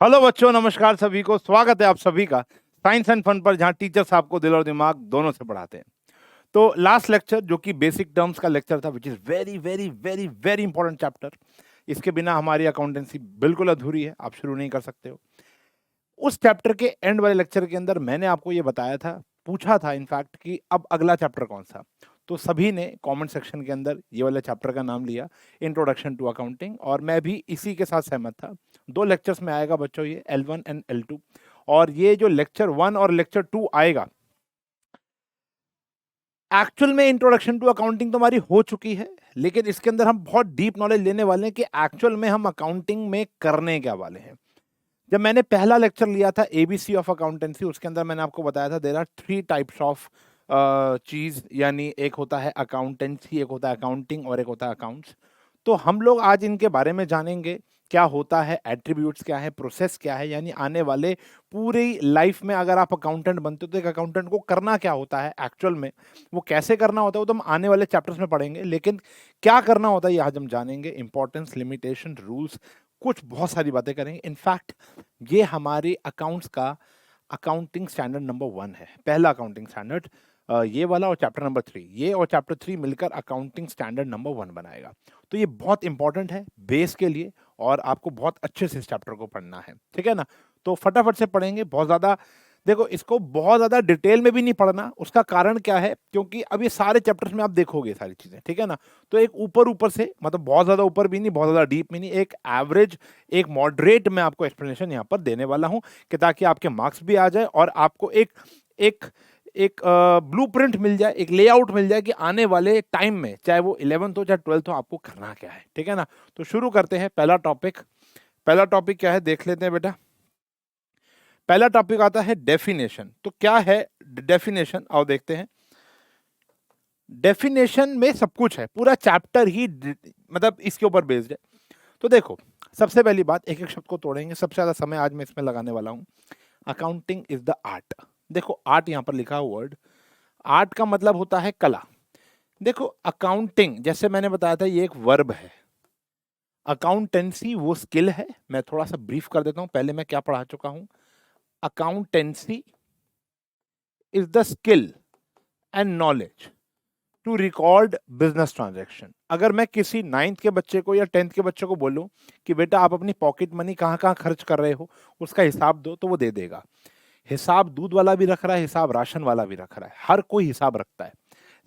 Hello बच्चों, नमस्कार सभी को। स्वागत है आप सभी का साइंस एंड फन पर, जहां टीचर्स आपको दिल और दिमाग दोनों से पढ़ाते हैं। तो लास्ट लेक्चर जो कि बेसिक टर्म्स का लेक्चर था, which is very very very very important chapter. इसके बिना हमारी अकाउंटेंसी बिल्कुल अधूरी है, आप शुरू नहीं कर सकते हो। उस चैप्टर के एंड वाले लेक्चर के अंदर मैंने आपको ये बताया था, पूछा था इनफैक्ट, कि अब अगला चैप्टर कौन सा। तो सभी ने कमेंट सेक्शन के अंदर ये वाले चैप्टर का नाम लिया, इंट्रोडक्शन टू अकाउंटिंग, और मैं भी इसी के साथ सहमत था। 2 लेक्चर्स में आएगा बच्चों, ये L1 एंड L2। और ये जो लेक्चर 1 और लेक्चर 2 आएगा, एक्चुअल में इंट्रोडक्शन टू अकाउंटिंग तो हमारी हो चुकी है, लेकिन इसके अंदर हम बहुत डीप नॉलेज लेने वाले हैं कि एक्चुअल में हम अकाउंटिंग में करने क्या वाले हैं। जब मैंने पहला लेक्चर लिया था एबीसी ऑफ अकाउंटेंसी, उसके अंदर मैंने आपको बताया था देयर आर 3 टाइप्स ऑफ चीज, यानी एक होता है अकाउंटेंसी, एक होता है अकाउंटिंग और एक होता है अकाउंट्स। तो हम लोग आज इनके बारे में जानेंगे, क्या होता है, एट्रीब्यूट्स क्या है, प्रोसेस क्या है, यानी आने वाले पूरी लाइफ में अगर आप अकाउंटेंट बनते हो तो एक अकाउंटेंट को करना क्या होता है एक्चुअल में, वो कैसे करना होता है, वो तो हम आने वाले चैप्टर्स में पढ़ेंगे। लेकिन क्या करना होता है ये आज हम जानेंगे। इंपॉर्टेंस, लिमिटेशन, रूल्स, कुछ बहुत सारी बातें करेंगे। इनफैक्ट ये हमारे अकाउंट्स का अकाउंटिंग स्टैंडर्ड नंबर 1 है, पहला अकाउंटिंग स्टैंडर्ड। ये वाला और चैप्टर नंबर 3, ये और चैप्टर 3 मिलकर अकाउंटिंग स्टैंडर्ड नंबर 1 बनाएगा। तो ये बहुत इंपॉर्टेंट है बेस के लिए, और आपको बहुत अच्छे से इस चैप्टर को पढ़ना है, ठीक है ना। तो फटाफट से पढ़ेंगे, बहुत ज्यादा देखो, इसको बहुत ज्यादा डिटेल में भी नहीं पढ़ना। उसका कारण क्या है, क्योंकि अब ये सारे चैप्टर्स में आप देखोगे सारी चीजें, ठीक है ना। तो एक ऊपर ऊपर से, मतलब बहुत ज्यादा ऊपर भी नहीं, बहुत ज्यादा डीप भी नहीं, एक एवरेज, एक मॉडरेट मैं आपको एक्सप्लेनेशन यहाँ पर देने वाला हूँ, कि ताकि आपके मार्क्स भी आ जाए और आपको एक एक एक ब्लूप्रिंट मिल जाए, एक लेआउट मिल जाए कि आने वाले टाइम में, चाहे वो 11th हो चाहे 12th हो, आपको करना क्या है, ठीक है ना। तो शुरू करते हैं। पहला टॉपिक, पहला टॉपिक क्या है देख लेते हैं बेटा। पहला टॉपिक आता है डेफिनेशन। तो क्या है डेफिनेशन, आओ देखते हैं। डेफिनेशन में सब कुछ है, पूरा चैप्टर ही मतलब इसके ऊपर बेस्ड है। तो देखो, सबसे पहली बात, एक एक शब्द को तोड़ेंगे, सबसे ज्यादा समय आज मैं इसमें लगाने वाला हूं। Accounting is the art. देखो आर्ट यहां पर लिखा हुआ वर्ड, आर्ट का मतलब होता है कला। देखो अकाउंटिंग, जैसे मैंने बताया था, ये एक वर्ब है। अकाउंटेंसी वो स्किल है। मैं थोड़ा सा ब्रीफ कर देता हूं, पहले मैं क्या पढ़ा चुका हूं। Accountancy is the skill and knowledge to record business transaction. अगर मैं किसी 9th के बच्चे को या 10th के बच्चे को बोलूं कि बेटा आप अपनी पॉकेट मनी कहाँ कहाँ खर्च कर रहे हो, उसका हिसाब दो, तो वो दे देगा। हिसाब दूध वाला भी रख रहा है, हिसाब राशन वाला भी रख रहा है, हर कोई हिसाब रखता है।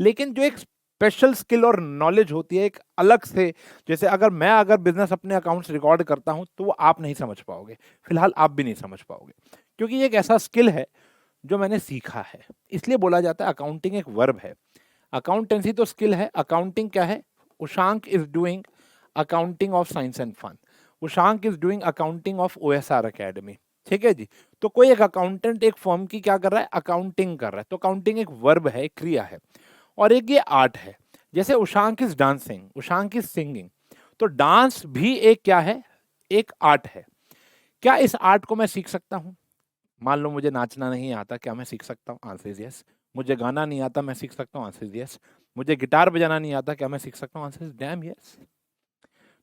लेकिन जो एक स्पेशल स्किल और नॉलेज होती है एक अलग से, जैसे अगर बिजनेस अपने अकाउंट्स रिकॉर्ड करता हूं, तो वो आप नहीं समझ पाओगे, फिलहाल आप भी नहीं समझ पाओगे, क्योंकि ये एक ऐसा स्किल है जो मैंने सीखा है। इसलिए बोला जाता है अकाउंटिंग एक वर्ब है। अकाउंटेंसी तो स्किल है, अकाउंटिंग क्या है। Ushank is doing accounting of science and fun, Ushank is doing accounting of OSR academy, ठीक है जी। तो कोई एक अकाउंटेंट एक फर्म की क्या कर रहा है, अकाउंटिंग कर रहा है। तो अकाउंटिंग एक वर्ब है, एक क्रिया है, और एक ये आर्ट है। जैसे उशांक इज डांसिंग, उशांक इज सिंगिंग, तो डांस भी एक क्या है, एक आर्ट है। क्या इस आर्ट को मैं सीख सकता हूं? मान लो मुझे नाचना नहीं आता, क्या मैं सीख सकता हूँ? Answer is yes. मुझे गाना नहीं आता, मैं सीख सकता हूँ? Answer is yes. मुझे गिटार बजाना नहीं आता, क्या मैं सीख सकता हूँ? Answer is damn yes.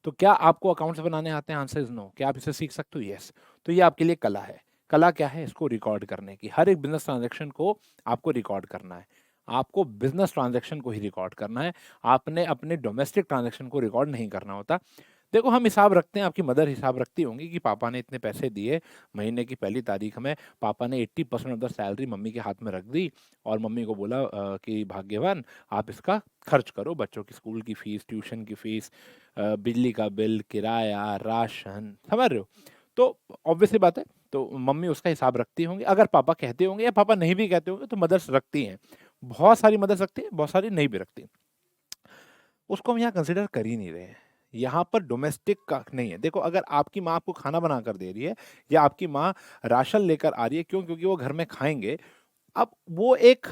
तो क्या आपको अकाउंट्स बनाने आते हैं? Answer is no. क्या आप इसे सीख सकते हो? यस। तो ये आपके लिए कला है। कला क्या है? इसको रिकॉर्ड करने की। हर एक बिजनेस ट्रांजेक्शन को आपको रिकॉर्ड करना है। आपको बिजनेस ट्रांजेक्शन को ही रिकॉर्ड करना है, आपने अपने डोमेस्टिक ट्रांजेक्शन को रिकॉर्ड नहीं करना होता। देखो हम हिसाब रखते हैं, आपकी मदर हिसाब रखती होंगी कि पापा ने इतने पैसे दिए, महीने की पहली तारीख में पापा ने 80% ऑफ द सैलरी मम्मी के हाथ में रख दी, और मम्मी को बोला कि भाग्यवान, आप इसका खर्च करो, बच्चों की स्कूल की फीस, ट्यूशन की फीस, बिजली का बिल, किराया, राशन, समझ रहे हो। तो ऑब्वियसली बात है, तो मम्मी उसका हिसाब रखती होंगी। अगर पापा कहते होंगे या पापा नहीं भी कहते होंगे, तो मदर्स रखती हैं। बहुत सारी मदर्स रखती हैं, बहुत सारी नहीं भी रखती। उसको हम यहाँ कंसिडर कर ही नहीं रहे हैं। यहाँ पर डोमेस्टिक का नहीं है। देखो अगर आपकी माँ आपको खाना बना कर दे रही है, या आपकी माँ राशन लेकर आ रही है, क्यों? क्योंकि वो घर में खाएंगे। अब वो एक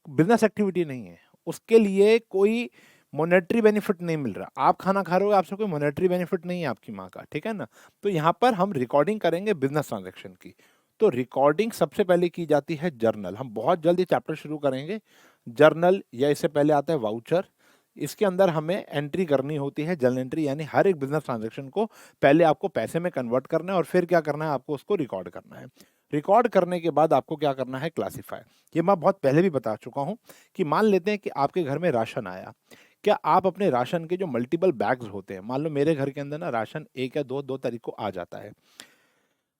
बिजनेस एक्टिविटी नहीं है, उसके लिए कोई मॉनेटरी बेनिफिट नहीं मिल रहा। आप खाना खा रहे हो, आपसे कोई मॉनेटरी बेनिफिट नहीं है आपकी माँ का, ठीक है ना। तो यहाँ पर हम रिकॉर्डिंग करेंगे बिजनेस ट्रांजेक्शन की। तो रिकॉर्डिंग सबसे पहले की जाती है जर्नल। हम बहुत जल्दी चैप्टर शुरू करेंगे। जर्नल, या इससे पहले आता है वाउचर, इसके अंदर हमें एंट्री करनी होती है, जर्नल एंट्री, यानी हर एक बिजनेस ट्रांजैक्शन को पहले आपको पैसे में कन्वर्ट करना है और फिर क्या करना है, आपको उसको रिकॉर्ड करना है। रिकॉर्ड करने के बाद आपको क्या करना है, क्लासिफाई। ये मैं बहुत पहले भी बता चुका हूँ कि मान लेते हैं कि आपके घर में राशन आया, क्या आप अपने राशन के जो मल्टीपल बैग्स होते हैं, मान लो मेरे घर के अंदर ना राशन एक या दो दो तारीख को आ जाता है,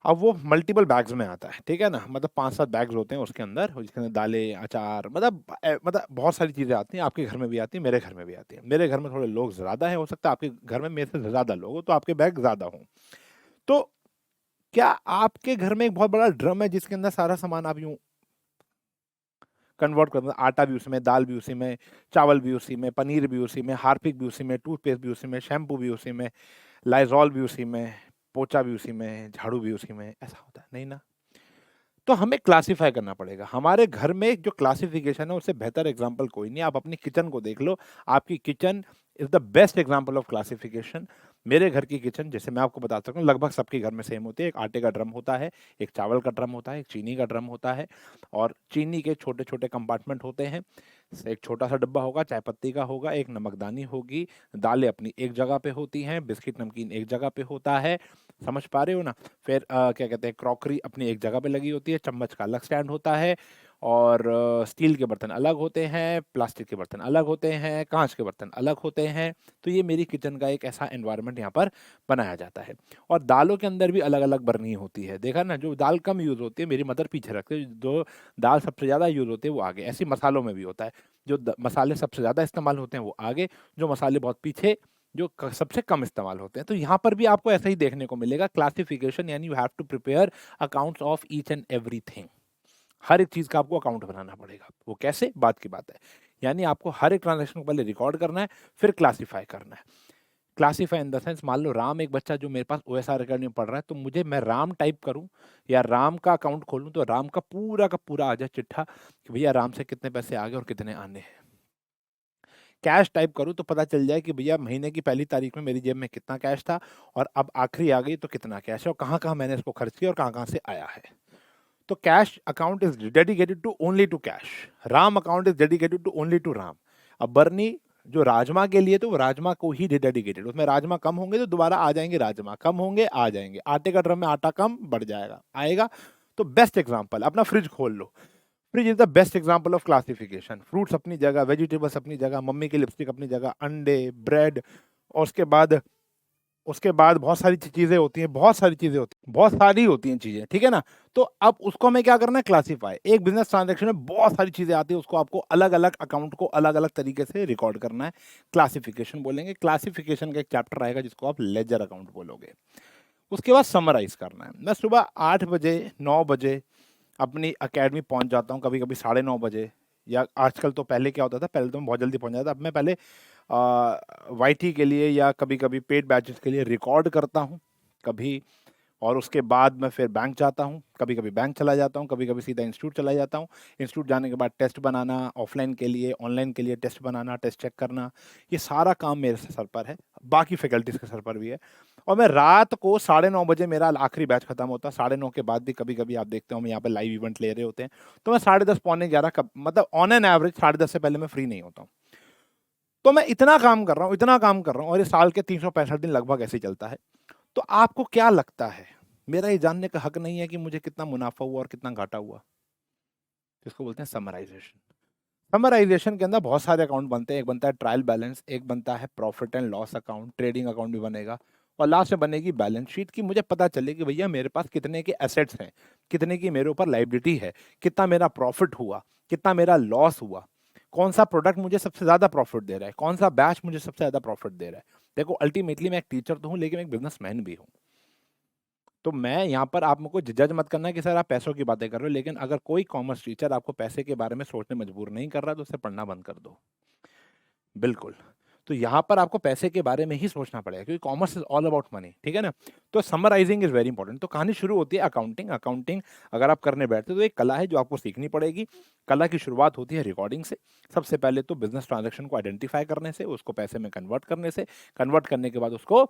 अब वो मल्टीपल बैग्स में आता है, ठीक है ना, मतलब 5-7 बैग्स होते हैं उसके अंदर, जिसके अंदर दालें, अचार, मतलब बहुत सारी चीज़ें आती हैं, आपके घर में भी आती हैं, मेरे घर में भी आती हैं। मेरे घर में थोड़े लोग ज़्यादा हैं, हो सकता है आपके घर में मेरे से ज़्यादा लोग हो, तो आपके बैग ज़्यादा हों। तो क्या आपके घर में एक बहुत बड़ा ड्रम है जिसके अंदर सारा सामान आप यूँ कन्वर्ट कर दो, आटा भी उसमें, दाल भी उसी में, चावल भी उसी में, पनीर भी उसी में, हार्पिक भी उसी में, टूथपेस्ट भी उसी में, शैम्पू भी उसी में, लाइज़ॉल भी उसी में, पोंछा भी उसी में, झाड़ू भी उसी में, ऐसा होता है? नहीं ना। तो हमें क्लासिफाई करना पड़ेगा। हमारे घर में जो क्लासिफिकेशन है उससे बेहतर एग्जाम्पल कोई नहीं है। आप अपनी किचन को देख लो, आपकी kitchen is the best example of classification. मेरे घर की किचन, जैसे मैं आपको बता सकता हूँ, लगभग सबके घर में सेम होती है। एक आटे का ड्रम होता है, एक चावल का ड्रम होता है, एक चीनी का ड्रम होता है और चीनी के छोटे-छोटे कंपार्टमेंट होते हैं। एक छोटा-सा डब्बा होगा, चाय पत्ती का होगा, एक नमकदानी होगी, दालें अपनी एक जगह पे होती हैं, बिस्किट नमकीन एक जगह पे होता है। समझ पा रहे हो ना? फिर क्या कहते हैं, क्रॉकरी अपनी एक जगह पे लगी होती है, चम्मच का अलग स्टैंड होता है और स्टील के बर्तन अलग होते हैं, प्लास्टिक के बर्तन अलग होते हैं, काँच के बर्तन अलग होते हैं। तो ये मेरी किचन का एक ऐसा एनवायरनमेंट यहाँ पर बनाया जाता है। और दालों के अंदर भी अलग-अलग बरनी होती है। देखा ना, जो दाल कम यूज़ होती है मेरी मदर पीछे रखते हैं, जो दाल सबसे ज़्यादा यूज़ होती है वो आगे। ऐसे ही मसालों में भी होता है। जो मसाले सबसे ज़्यादा इस्तेमाल होते हैं वो आगे, जो मसाले बहुत पीछे, जो सबसे कम इस्तेमाल होते हैं। तो यहाँ पर भी आपको ऐसा ही देखने को मिलेगा, क्लासिफिकेशन, यानी you have to prepare accounts of each and everything. हर एक चीज़ का आपको अकाउंट बनाना पड़ेगा। वो कैसे, बात की बात है। यानी आपको हर एक ट्रांजेक्शन को पहले रिकॉर्ड करना है, फिर क्लासिफाई करना है। क्लासिफाई इन द सेंस, मान लो राम एक बच्चा जो मेरे पास ओएसआर अकेडमी में पढ़ रहा है, तो मैं राम टाइप करूं या राम का अकाउंट खोलूं, तो राम का पूरा आ जाए चिट्ठा कि भैया राम से कितने पैसे आ गए और कितने आने हैं। कैश टाइप करूँ तो पता चल जाए कि भैया महीने की पहली तारीख में मेरी जेब में कितना कैश था और अब आखिरी आ गई तो कितना कैश है और कहाँ-कहाँ मैंने इसको खर्च किया और कहाँ-कहाँ से आया है। तो cash account is dedicated to only to cash. Ram account is dedicated to only to Ram. अब बरनी जो राजमा के लिए, तो वो राजमा को ही डेडिकेटेड, उसमें राजमा कम होंगे तो दोबारा आ जाएँगे, राजमा कम होंगे आ जाएँगे। आटे का ड्रम में आटा कम बढ़ जाएगा, आएगा। तो बेस्ट एग्ज़ाम्पल, अपना फ्रिज खोल लो। Fridge is the best example of classification. Fruits अपनी जगह, वेजिटेबल्स अपनी जगह, मम्मी की लिपस्टिक अपनी जगह, अंडे, ब्रेड और उसके बाद बहुत सारी चीजें होती हैं, बहुत सारी होती हैं चीजें, ठीक है ना। तो अब उसको हमें क्या करना है, क्लासिफाई। एक बिजनेस ट्रांजैक्शन में बहुत सारी चीजें आती है, उसको आपको अलग अलग अकाउंट को अलग अलग तरीके से रिकॉर्ड करना है। क्लासिफिकेशन बोलेंगे। क्लासिफिकेशन का एक चैप्टर आएगा जिसको आप लेजर अकाउंट बोलोगे। उसके बाद समराइज करना है। मैं सुबह 8 बजे 9 बजे अपनी अकेडमी पहुंच जाता हूँ, कभी कभी 9:30 बजे, या आजकल तो, पहले क्या होता था, पहले तो मैं बहुत जल्दी पहुंच जाता था। अब मैं पहले वाईटी के लिए या कभी कभी पेड बैचेस के लिए रिकॉर्ड करता हूँ कभी, और उसके बाद मैं फिर बैंक जाता हूँ, कभी कभी बैंक चला जाता हूँ, कभी कभी सीधा इंस्टीट्यूट चला जाता हूँ। इंस्टीट्यूट जाने के बाद टेस्ट बनाना, ऑफलाइन के लिए ऑनलाइन के लिए टेस्ट बनाना, टेस्ट चेक करना, ये सारा काम मेरे सर पर है, बाकी फैकल्टीज के सर पर भी है। और मैं रात को 9:30 बजे मेरा आखिरी बैच खत्म होता है। 9:30 के बाद भी कभी कभी आप देखते हो हम यहाँ पे लाइव इवेंट ले रहे होते हैं, तो मैं 10:30 11 मतलब ऑन एन एवरेज 10:30 से पहले मैं फ्री नहीं होता हूँ। तो मैं इतना काम कर रहा हूँ, इतना काम कर रहा हूँ, और ये साल के 365 दिन लगभग ऐसे ही चलता है। तो आपको क्या लगता है, मेरा ये जानने का हक नहीं है कि मुझे कितना मुनाफा हुआ और कितना घाटा हुआ? इसको बोलते हैं समराइजेशन। समराइजेशन के अंदर बहुत सारे अकाउंट बनते हैं। एक बनता है ट्रायल बैलेंस, एक बनता है profit and loss account, trading account भी बनेगा, और लास्ट में बनेगी बैलेंस शीट की मुझे पता चले कि भैया मेरे पास कितने के एसेट्स हैं, कितने की मेरे ऊपर लाइबिलिटी है, कितना मेरा प्रॉफिट हुआ, कितना मेरा लॉस हुआ, कौन सा प्रोडक्ट मुझे सबसे ज़्यादा प्रॉफिट दे रहा है, कौन सा बैच मुझे सबसे ज़्यादा प्रॉफिट दे रहा है। देखो, अल्टीमेटली मैं एक टीचर तो हूँ, लेकिन एक बिजनेसमैन भी हूँ। तो मैं यहाँ पर, आप मुझको जज मत करना कि सर आप पैसों की बातें कर रहे हो, लेकिन अगर कोई कॉमर्स टीचर आपको पैसे के बारे में सोचने मजबूर नहीं कर रहा तो उसे पढ़ना बंद कर दो। बिल्कुल। तो यहाँ पर आपको पैसे के बारे में ही सोचना पड़ेगा, क्योंकि commerce is all about money, ठीक है ना। तो समराइजिंग इज वेरी इंपॉर्टेंट। तो कहानी शुरू होती है अकाउंटिंग। अकाउंटिंग अगर आप करने बैठते हो तो एक कला है जो आपको सीखनी पड़ेगी। कला की शुरुआत होती है रिकॉर्डिंग से। सबसे पहले तो बिजनेस ट्रांजेक्शन को आइडेंटिफाई करने से, उसको पैसे में कन्वर्ट करने से, कन्वर्ट करने के बाद उसको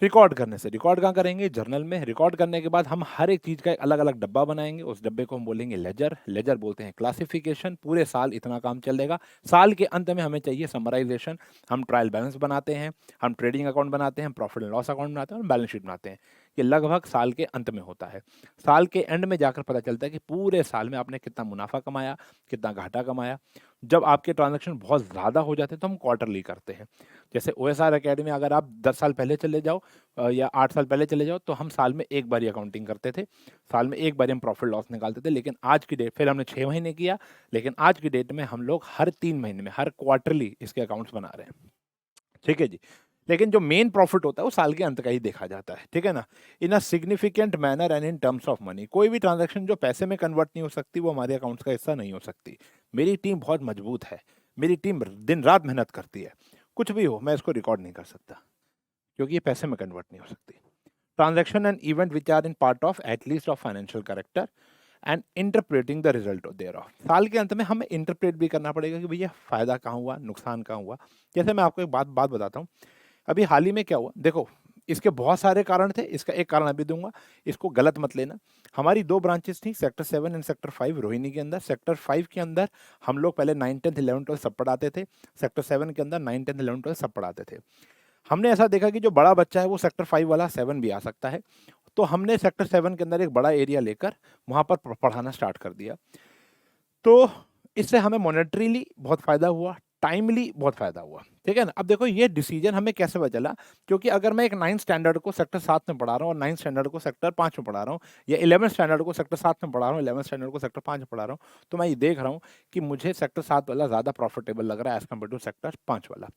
रिकॉर्ड करने से, रिकॉर्ड कहाँ करेंगे? जर्नल में। रिकॉर्ड करने के बाद हम हर एक चीज़ का एक अलग-अलग डब्बा बनाएँगे, उस डब्बे को हम बोलेंगे लेजर, लेजर बोलते हैं क्लासिफिकेशन, पूरे साल इतना काम चलेगा। साल के अंत में हमें चाहिए समराइज़ेशन, हम ट्रायल बैलेंस बनाते हैं, हम ट्रेडिंग अकाउंट बनाते हैं, प्रॉफिट एंड लॉस अकाउंट बनाते हैं और बैलेंस शीट बनाते हैं। ये लगभग साल के अंत में होता है। साल के एंड में जाकर पता चलता है कि पूरे साल में आपने कितना मुनाफ़ा कमाया, कितना घाटा कमाया। जब आपके ट्रांज़ैक्शन बहुत ज़्यादा हो जाते हैं, तो हम क्वार्टरली करते हैं। जैसे ओएसआर अकेडमी अगर आप 10 साल पहले चले जाओ या 8 साल पहले चले जाओ, तो हम साल में 1 बार ही अकाउंटिंग करते थे। साल में 1 बार ही हम प्रॉफ़िट लॉस निकालते थे। लेकिन आज की डेट फिर हमने 6 महीने किया, लेकिन आज की डेट में हम लोग हर 3 महीने में, हर क्वार्टरली इसके अकाउंट्स बना रहे हैं। ठीक है जी। लेकिन जो मेन प्रॉफ़िट होता है वो साल के अंत का ही देखा जाता है, ठीक है ना? In a significant manner and in terms of money, कोई भी ट्रांज़ैक्शन जो पैसे में कन्वर्ट नहीं हो सकती, वो हमारे अकाउंट्स का हिस्सा नहीं हो सकती। मेरी टीम बहुत मजबूत है, मेरी टीम दिन-रात मेहनत करती है। कुछ भी हो, मैं इसको रिकॉर्ड नहीं कर सकता, क्योंकि ये पैसे में कन्वर्ट नहीं हो सकती। Transaction and event which are in part of at least of financial character and interpreting the result thereof. साल के अंत में हमें इंटरप्रेट भी करना पड़ेगा कि भैया फ़ायदा कहाँ हुआ, नुकसान कहाँ हुआ। जैसे मैं आपको एक बात बात बताता हूँ। अभी हाल ही में क्या हुआ, देखो इसके बहुत सारे कारण थे, इसका एक कारण अभी दूँगा, इसको गलत मत लेना। हमारी 2 ब्रांचेस थी, सेक्टर 7 एंड सेक्टर 5 रोहिणी के अंदर। सेक्टर 5 के अंदर हम लोग पहले 9, 10, 11, 12 सब पढ़ाते थे। सेक्टर 7 के अंदर 9, 10, 11, 12 सब पढ़ाते थे। हमने ऐसा देखा कि जो बड़ा बच्चा है वो सेक्टर 5 वाला 7 भी आ सकता है। तो हमने सेक्टर 7 के अंदर एक बड़ा एरिया लेकर वहाँ पर पढ़ाना स्टार्ट कर दिया। तो इससे हमें मॉनेटरीली बहुत फ़ायदा हुआ, टाइमली बहुत फ़ायदा हुआ, ठीक है ना? अब देखो ये डिसीज़न हमें कैसे पता चला, क्योंकि अगर मैं एक 9th स्टैंडर्ड को सेक्टर 7 में पढ़ा रहा हूँ और 9th स्टैंडर्ड को सेक्टर 5 में पढ़ा रहा हूँ, या 11th स्टैंडर्ड को सेक्टर 7 में पढ़ा रहा हूँ, 11th स्टैंडर्ड को सेक्टर 5 में पढ़ा रहा हूँ, तो मैं ये देख रहा हूँ कि मुझे सेक्टर 7 वाला ज़्यादा प्रॉफ़िटेबल लग रहा है एज़ कम्पेयर टू सेक्टर 5 वाला।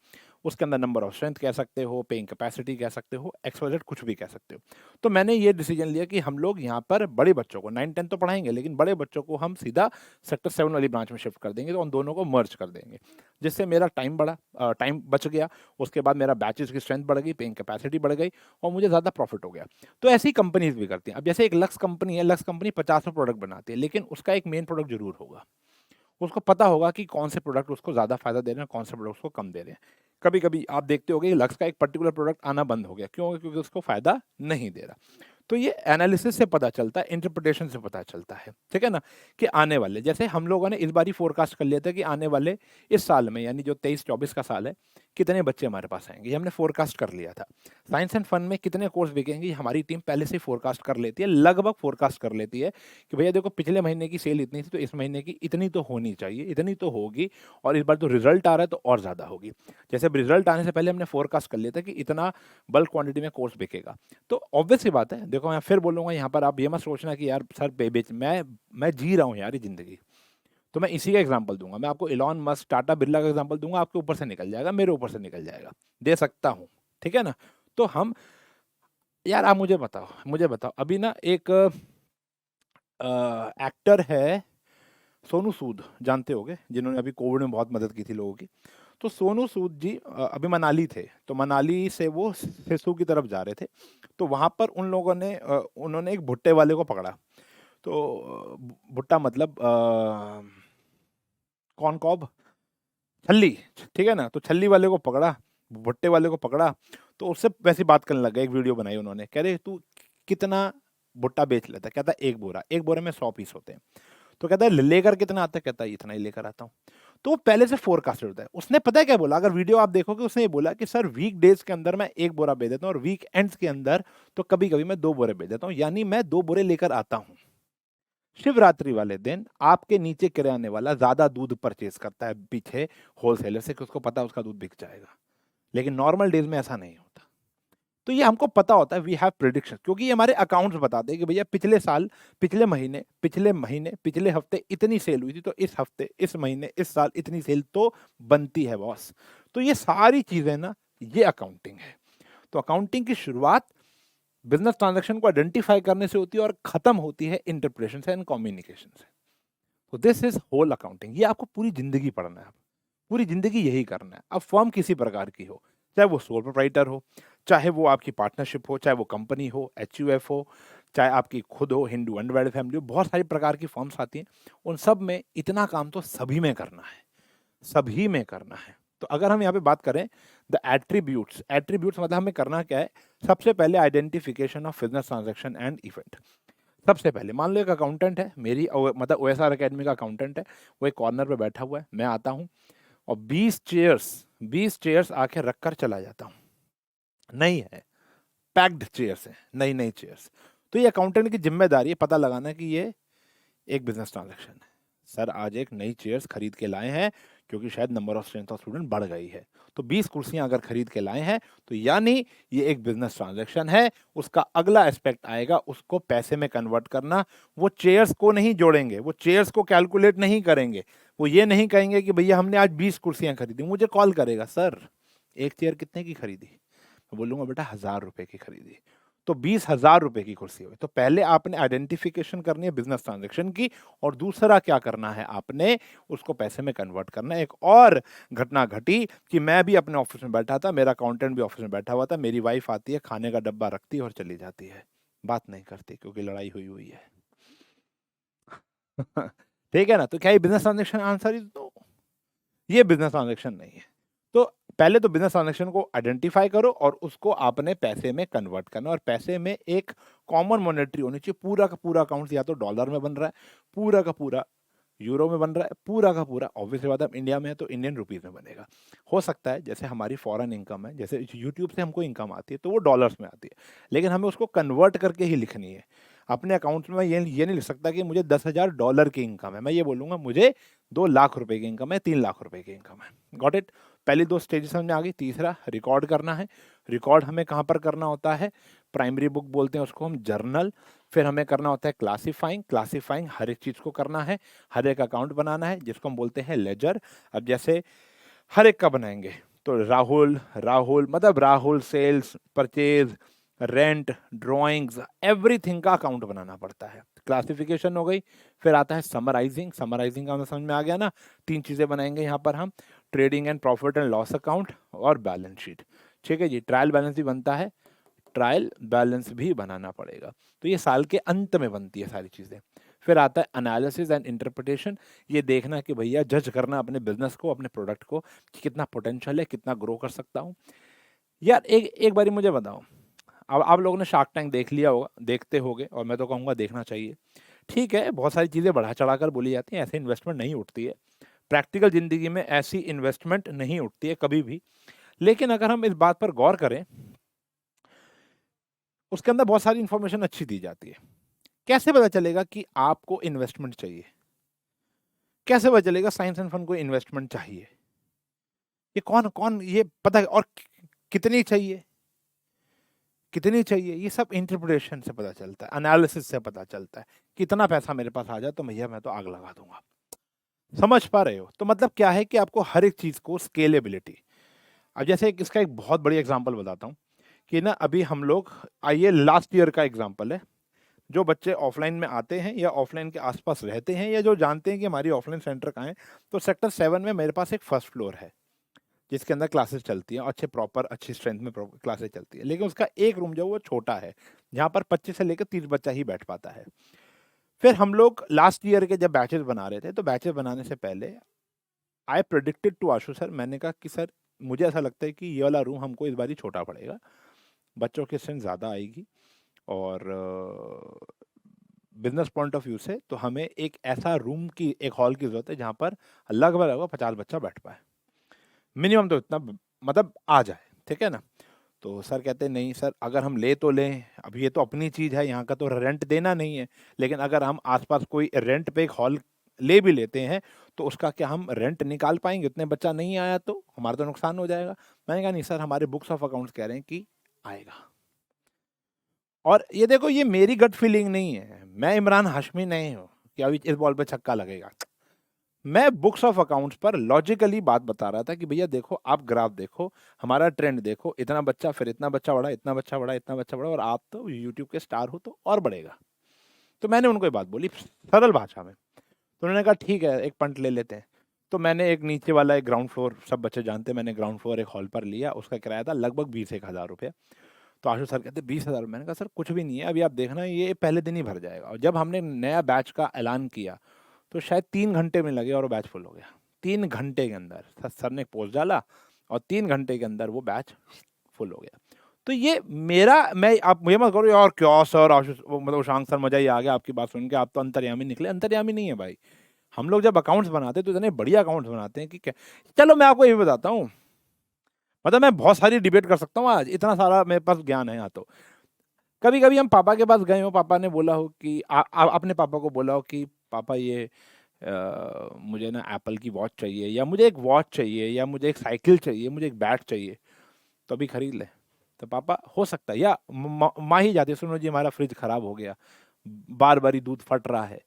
उसके अंदर नंबर ऑफ स्ट्रेंथ कह सकते हो, पेइंग कैपेसिटी कह सकते हो, एक्स वाई ज़ेड कुछ भी कह सकते हो। तो मैंने ये डिसीज़न लिया कि हम लोग यहाँ पर बड़े बच्चों को 9-10 तो पढ़ाएँगे, लेकिन बड़े बच्चों को हम सीधा सेक्टर 7 वाली ब्रांच में शिफ्ट कर देंगे, तो उन दोनों को मर्ज कर देंगे। जिससे मेरा टाइम बच गया, उसके बाद मेरा बैचेज़ की स्ट्रेंथ बढ़ गई, पेइंग कैपेसिटी बढ़ गई और मुझे ज़्यादा प्रॉफ़िट हो गया। तो ऐसी ही कंपनीज़ भी करती हैं। अब जैसे एक लक्स कंपनी है, लक्स कंपनी 50 प्रोडक्ट बनाती है, लेकिन उसका एक मेन प्रोडक्ट ज़रूर होगा। उसको पता होगा कि कौन से प्रोडक्ट उसको ज़्यादा फ़ायदा दे रहे हैं, कौन से प्रोडक्ट उसको कम दे रहे हैं। कभी-कभी आप देखते होंगे कि लक्स का एक पर्टिकुलर प्रोडक्ट आना बंद हो गया। क्यों? क्योंकि उसको फ़ायदा नहीं दे रहा। तो ये एनालिसिस से पता चलता है, इंटरप्रिटेशन से पता चलता है, ठीक है ना? कि आने वाले, जैसे हम लोगों ने इस बार ही फ़ोरकास्ट कर लिया था कि आने वाले इस साल में, यानी जो 23-24 का साल है, कितने बच्चे हमारे पास आएँगे, ये हमने फ़ोरकास्ट कर लिया था। साइंस एंड फन में कितने कोर्स बिकेंगे, ये हमारी टीम पहले से ही फ़ोरकास्ट कर लेती है, लगभग फ़ोरकास्ट कर लेती है कि भैया देखो पिछले महीने की सेल इतनी थी, तो इस महीने की इतनी तो होनी चाहिए, इतनी तो होगी और इस बार तो रिज़ल्ट आ रहा है तो और ज़्यादा होगी। जैसे अब रिज़ल्ट आने से पहले हमने फ़ोरकास्ट कर लिया था कि इतना बल्क क्वांटिटी में कोर्स बिकेगा। तो ऑब्वियस सी बात है, देखो मैं फिर बोलूँगा यहाँ पर, आप ये मत सोचना कि यार सर बेच मैं जी रहा हूँ यार ये ज़िंदगी। तो मैं इसी का एग्ज़ाम्पल दूँगा, मैं आपको इलॉन मस्क, टाटा, बिरला का एग्ज़ाम्पल दूँगा, आपके ऊपर से निकल जाएगा, मेरे ऊपर से निकल जाएगा, दे सकता हूँ, ठीक है ना? तो हम, यार आप मुझे बताओ अभी ना एक एक्टर है सोनू सूद, जानते होंगे, जिन्होंने अभी कोविड में बहुत मदद की थी लोगों की। तो सोनू सूद जी अभी मनाली थे, तो मनाली से वो सिसु की तरफ जा रहे थे। तो वहाँ पर उन लोगों ने उन्होंने एक भुट्टे वाले को पकड़ा। तो भुट्टा मतलब कॉर्न कॉब, छल्ली, ठीक है ना? तो छल्ली वाले को पकड़ा, भुट्टे वाले को पकड़ा, तो उससे वैसी बात करने लग गए, एक वीडियो बनाई उन्होंने, कह रहे तू कितना भुट्टा बेच लेता है? कहता है 1 बोरा, 1 बोरे में 100 पीस होते हैं। तो कहता है लेकर कितना आता है? कहता है इतना ही लेकर आता हूँ। तो वो पहले से फोरकास्टेड होता है। उसने पता है क्या बोला? अगर वीडियो आप देखोगे, उसने ये बोला कि सर वीकडेज़ के अंदर मैं 1 बोरा बेच देता हूँ और वीकेंड्स के अंदर तो कभी-कभी मैं 2 बोरे बेच देता हूँ, यानी मैं 2 बोरे लेकर आता हूँ। शिवरात्रि वाले दिन आपके नीचे किराने वाला ज़्यादा दूध परचेज़ करता है पीछे होलसेलर से, कि उसको पता है उसका दूध बिक जाएगा। लेकिन नॉर्मल डेज़ में ऐसा नहीं होता। तो ये हमको पता होता है, वी हैव प्रेडिक्शन, क्योंकि ये हमारे अकाउंट्स बताते हैं कि भैया पिछले साल, पिछले महीने, पिछले हफ्ते इतनी सेल हुई थी, तो इस हफ्ते, इस महीने, इस साल इतनी सेल तो बनती है बॉस। तो ये सारी चीज़ें ना, ये अकाउंटिंग है। तो अकाउंटिंग की शुरुआत बिज़नेस ट्रांज़ैक्शन को आइडेंटिफ़ाई करने से होती है और खत्म होती है इंटरप्रेशन से एंड कम्युनिकेशन से। तो दिस इज़ होल अकाउंटिंग। ये आपको पूरी ज़िंदगी पढ़ना है। पूरी ज़िंदगी यही करना है। अब फर्म किसी प्रकार की हो, चाहे वो सोल प्रोप्राइटर हो, चाहे वो आपकी पार्टनरशिप हो, चाहे वो कंपनी हो, एचयूएफ हो, चाहे आपकी खुद हो, हिंदू अनडिवाइडेड फैमिली हो, बहुत सारी प्रकार की फर्म्स आती हैं। उन सब में इतना काम तो सभी में करना है, सभी में करना है। तो अगर हम यहाँ पे बात करें द एट्रीब्यूट्स, एट्रीब्यूट्स मतलब हमें करना क्या है, सबसे पहले identification of business transaction and event. सबसे पहले मान लो एक अकाउंटेंट है, मेरी मतलब ओएसआर एकेडमी का अकाउंटेंट है, वो एक कॉर्नर पे बैठा हुआ है, मैं आता हूँ और 20 चेयर्स आके रख कर चला जाता हूँ। नहीं है, पैक्ड चेयर्स हैं, नई नई चेयर्स। तो ये अकाउंटेंट की जिम्मेदारी है पता लगाना कि ये एक बिजनेस ट्रांजैक्शन है। सर आज एक नई चेयर्स खरीद के लाए हैं क्योंकि शायद number of strength of student बढ़ गई है, तो 20 कुर्सियां अगर खरीद के लाए हैं तो यानी ये एक बिजनेस ट्रांजैक्शन है। उसका अगला एस्पेक्ट आएगा उसको पैसे में कन्वर्ट करना। वो चेयर्स को नहीं जोड़ेंगे, वो चेयर्स को कैलकुलेट नहीं करेंगे, वो ये नहीं कहेंगे कि भैया हमने आज 20 कुर्सियां खरीदी। मुझे कॉल करेगा, सर एक चेयर कितने की खरीदी, मैं बोलूंगा बेटा 1000 रुपए की खरीदी। तो 20,000 रुपए की कुर्सी हुई। तो पहले आपने आइडेंटिफिकेशन करनी है बिजनेस ट्रांजैक्शन की, और दूसरा क्या करना है, आपने उसको पैसे में कन्वर्ट करना है। एक और घटना घटी कि मैं भी अपने ऑफिस में बैठा था, मेरा अकाउंटेंट भी ऑफिस में बैठा हुआ था, मेरी वाइफ आती है, खाने का डब्बा रखती है और चली जाती है, बात नहीं करती क्योंकि लड़ाई हुई हुई है। ठीक है ना, तो क्या ये business transaction? Answer is no, ये बिजनेस ट्रांजेक्शन नहीं है। तो पहले तो बिजनेस ट्रांजेक्शन को आइडेंटिफाई करो और उसको आपने पैसे में कन्वर्ट करना, और पैसे में एक कॉमन मॉनेटरी होनी चाहिए। पूरा का पूरा अकाउंट या तो डॉलर में बन रहा है, पूरा का पूरा यूरो में बन रहा है, पूरा का पूरा ऑब्वियसली बात है इंडिया में है तो इंडियन रुपीज में बनेगा। हो सकता है जैसे हमारी फॉरेन इनकम है, जैसे यूट्यूब से हमको इनकम आती है तो वो डॉलर्स में आती है, लेकिन हमें उसको कन्वर्ट करके ही लिखनी है। अपने अकाउंट में ये नहीं लिख सकता कि मुझे 10,000 डॉलर की इनकम है, मैं ये बोलूंगा मुझे 2 लाख रुपए की इनकम है, 3 लाख रुपए की इनकम है। Got it? पहली दो स्टेजेस समझ में आ गई। तीसरा रिकॉर्ड करना है। रिकॉर्ड हमें कहाँ पर करना होता है? प्राइमरी बुक बोलते हैं उसको हम, जर्नल। फिर हमें करना होता है क्लासीफाइंग, क्लासीफाइंग हर एक चीज़ को करना है, हर एक अकाउंट बनाना है जिसको हम बोलते हैं लेजर। अब जैसे हर एक का बनाएंगे तो राहुल राहुल मतलब Rahul sales, purchase, rent, drawings, everything का अकाउंट बनाना पड़ता है। क्लासिफिकेशन हो गई। फिर आता है समराइजिंग, समराइजिंग का हमें समझ में आ गया ना, 3 चीजें बनाएंगे यहाँ पर हम, trading and profit and loss account और बैलेंस शीट। ठीक है जी, ट्रायल बैलेंस भी बनता है, ट्रायल बैलेंस भी बनाना पड़ेगा। तो ये साल के अंत में बनती है सारी चीजें। फिर आता है एनालिसिस एंड इंटरप्रिटेशन, ये देखना कि भैया जज करना अपने बिजनेस को, अपने प्रोडक्ट को कि कितना पोटेंशियल है, कितना ग्रो कर सकता हूँ। यार एक एक बारी मुझे बताओ, अब आप लोगों ने शार्क टैंक देख लिया होगा, देखते होगे, और मैं तो कहूँगा देखना चाहिए। ठीक है, बहुत सारी चीज़ें बढ़ा चढ़ा कर बोली जाती हैं, ऐसे इन्वेस्टमेंट नहीं उठती है, प्रैक्टिकल जिंदगी में ऐसी इन्वेस्टमेंट नहीं उठती है कभी भी। लेकिन अगर हम इस बात पर गौर करें, उसके अंदर बहुत सारी इंफॉर्मेशन अच्छी दी जाती है। कैसे पता चलेगा कि आपको इन्वेस्टमेंट चाहिए? कैसे पता चलेगा साइंस एंड फन को इन्वेस्टमेंट चाहिए? ये कौन कौन ये पता है, और कितनी चाहिए, कितनी चाहिए, ये सब इंटरप्रिटेशन से पता चलता है, एनालिसिस से पता चलता है। कितना पैसा मेरे पास आ जाए तो भैया मैं तो आग लगा दूंगा। समझ पा रहे हो? तो मतलब क्या है कि आपको हर एक चीज को स्केलेबिलिटी। अब जैसे इसका एक बहुत बड़ी एग्जांपल बताता हूँ कि ना, अभी हम लोग, आइए लास्ट ईयर का एग्जांपल है। जो बच्चे ऑफलाइन में आते हैं या ऑफलाइन के आसपास रहते हैं या जो जानते हैं कि हमारी ऑफलाइन सेंटर कहाँ है, तो सेक्टर 7 में मेरे पास एक फर्स्ट फ्लोर है जिसके अंदर क्लासेस चलती हैं, अच्छे प्रॉपर अच्छी स्ट्रेंथ में क्लासेस चलती है। लेकिन उसका एक रूम जो वो छोटा है, जहाँ पर 25 से लेकर 30 बच्चा ही बैठ पाता है। फिर हम लोग लास्ट ईयर के जब बैचेस बना रहे थे, तो बैचेस बनाने से पहले आई प्रेडिक्टेड टू आशु सर, मैंने कहा कि सर मुझे ऐसा लगता है कि ये वाला रूम हमको इस बार ही छोटा पड़ेगा, बच्चों की स्ट्रेंथ ज़्यादा आएगी, और बिजनेस पॉइंट ऑफ व्यू से तो हमें एक ऐसा रूम की, एक हॉल की जरूरत है जहाँ पर लगभग लगभग 50 बच्चा बैठ पाए, मिनिमम तो इतना मतलब आ जाए। ठीक है ना? तो सर कहते हैं नहीं सर, अगर हम ले तो लें, अब ये तो अपनी चीज़ है, यहाँ का तो रेंट देना नहीं है, लेकिन अगर हम आसपास कोई रेंट पे एक हॉल ले भी लेते हैं तो उसका क्या हम रेंट निकाल पाएंगे? इतने बच्चा नहीं आया तो हमारा तो नुकसान हो जाएगा। मैंने कहा नहीं सर, हमारे बुक्स ऑफ अकाउंट्स कह रहे हैं कि आएगा। और ये देखो, ये मेरी गट फीलिंग नहीं है, मैं इमरान हाशमी नहीं हूँ कि अभी इस बॉल पे छक्का लगेगा। मैं बुक्स ऑफ अकाउंट्स पर लॉजिकली बात बता रहा था कि भैया देखो, आप ग्राफ देखो, हमारा ट्रेंड देखो, इतना बच्चा, फिर इतना बच्चा बढ़ा, इतना बच्चा बढ़ा, इतना बच्चा बढ़ा, और आप तो यूट्यूब के स्टार हो तो और बढ़ेगा। तो मैंने उनको ये बात बोली सरल भाषा में, तो उन्होंने कहा ठीक है, एक पंट ले लेते हैं। तो मैंने एक नीचे वाला, एक ग्राउंड फ्लोर, सब बच्चे जानते हैं, मैंने ग्राउंड फ्लोर एक हॉल पर लिया, उसका किराया था लगभग 20-1 हज़ार रुपये। तो आशु सर कहते 20,000? मैंने कहा सर कुछ भी नहीं है, अभी आप देखना ये पहले दिन ही भर जाएगा। और जब हमने नया बैच का ऐलान किया तो शायद 3 घंटे में लगे और वो बैच फुल हो गया। 3 घंटे के अंदर सर ने पोस्ट डाला और 3 घंटे के अंदर वो बैच फुल हो गया। तो ये मेरा, मैं, आप ये मत करो यार क्या सर आप मतलब शांग सर मजा ही आ गया आपकी बात सुन के, आप तो अंतर्यामी निकले। अंतर्यामी नहीं है भाई, हम लोग जब अकाउंट्स बनाते हैं तो इतने बढ़िया अकाउंट्स बनाते हैं कि क्या। चलो मैं आपको ये भी बताता हूँ, मतलब मैं बहुत सारी डिबेट कर सकता हूँ आज, इतना सारा मेरे पास ज्ञान है। यहाँ तो कभी कभी हम पापा के पास गए हो, पापा ने बोला हो कि अपने पापा को बोला हो कि पापा ये मुझे ना एप्पल की वॉच चाहिए, या मुझे एक वॉच चाहिए, या मुझे एक साइकिल चाहिए, मुझे एक बैट चाहिए, तो अभी खरीद ले। तो पापा हो सकता है, या माँ ही जाती है, सुनो जी हमारा फ्रिज खराब हो गया, बार बारी दूध फट रहा है,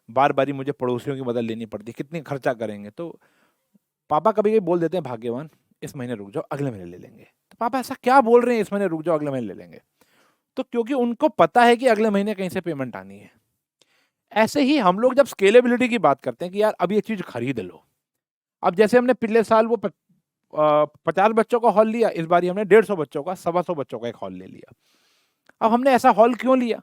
बार बारी मुझे पड़ोसियों की मदद लेनी पड़ती है, कितनी खर्चा करेंगे। तो पापा कभी कभी बोल देते हैं भाग्यवान इस महीने रुक जाओ अगले महीने ले लेंगे। तो पापा ऐसा क्या बोल रहे हैं इस महीने रुक जाओ अगले महीने ले लेंगे? तो क्योंकि उनको पता है कि अगले महीने कहीं से पेमेंट आनी है। ऐसे ही हम लोग जब स्केलेबिलिटी की बात करते हैं कि यार अब ये चीज खरीद लो, अब जैसे हमने पिछले साल वो 50 बच्चों का हॉल लिया, इस बार हमने 150 बच्चों का, 125 बच्चों का एक हॉल ले लिया। अब हमने ऐसा हॉल क्यों लिया?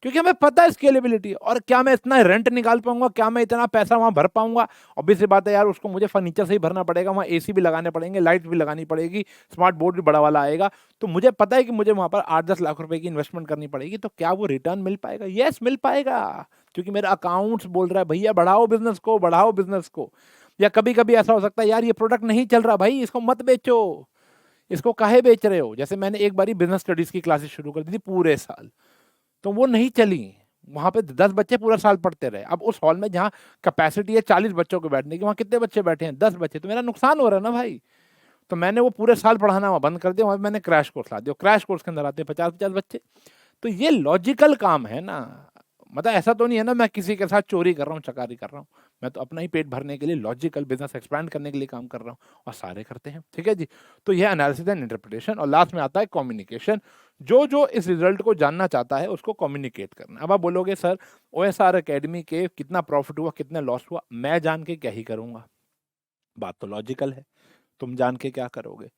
क्योंकि हमें पता है स्केलेबिलिटी, और क्या मैं इतना रेंट निकाल पाऊंगा, क्या मैं इतना पैसा वहां भर पाऊंगा? ऑब्वियस सी बात है यार, उसको मुझे फर्नीचर से ही भरना पड़ेगा, वहां एसी भी लगाने पड़ेंगे, लाइट भी लगानी पड़ेगी, स्मार्ट बोर्ड भी बड़ा वाला आएगा। तो मुझे पता है कि मुझे वहां पर 8-10 लाख रुपए की इन्वेस्टमेंट करनी पड़ेगी। तो क्या वो रिटर्न मिल पाएगा? यस मिल पाएगा, क्योंकि मेरा अकाउंट्स बोल रहा है भैया बढ़ाओ बिजनेस को, बढ़ाओ बिजनेस को। या कभी कभी ऐसा हो सकता है यार ये प्रोडक्ट नहीं चल रहा, भाई इसको मत बेचो, इसको काहे बेच रहे हो? जैसे मैंने एक बारी बिजनेस स्टडीज की क्लासेस शुरू कर दी थी पूरे साल, तो वो नहीं चली। वहां पे 10 बच्चे पूरा साल पढ़ते रहे। अब उस हॉल में जहाँ कैपेसिटी है 40 बच्चों को बैठने की, वहां कितने बच्चे बैठे हैं? 10 बच्चे। तो मेरा नुकसान हो रहा है ना भाई। तो मैंने वो पूरे साल पढ़ाना वहां बंद कर दिया, वहां मैंने क्रैश कोर्स ला दिया। क्रैश कोर्स के अंदर आते हैं 50-50 बच्चे। तो ये लॉजिकल काम है ना, मतलब ऐसा तो नहीं है ना मैं किसी के साथ चोरी कर रहा हूँ, चकारी कर रहा हूँ। मैं तो अपना ही पेट भरने के लिए, लॉजिकल बिजनेस एक्सपैंड करने के लिए काम कर रहा हूँ, और सारे करते हैं। ठीक है जी। तो यह एनालिसिस एंड इंटरप्रिटेशन, और लास्ट में आता है कम्युनिकेशन। जो जो इस रिजल्ट को जानना चाहता है उसको कम्युनिकेट करना। अब आप बोलोगे सर OSR एकेडमी के कितना प्रॉफिट हुआ, कितना लॉस हुआ, मैं जान के क्या ही करूंगा? बात तो लॉजिकल है, तुम जान के क्या करोगे?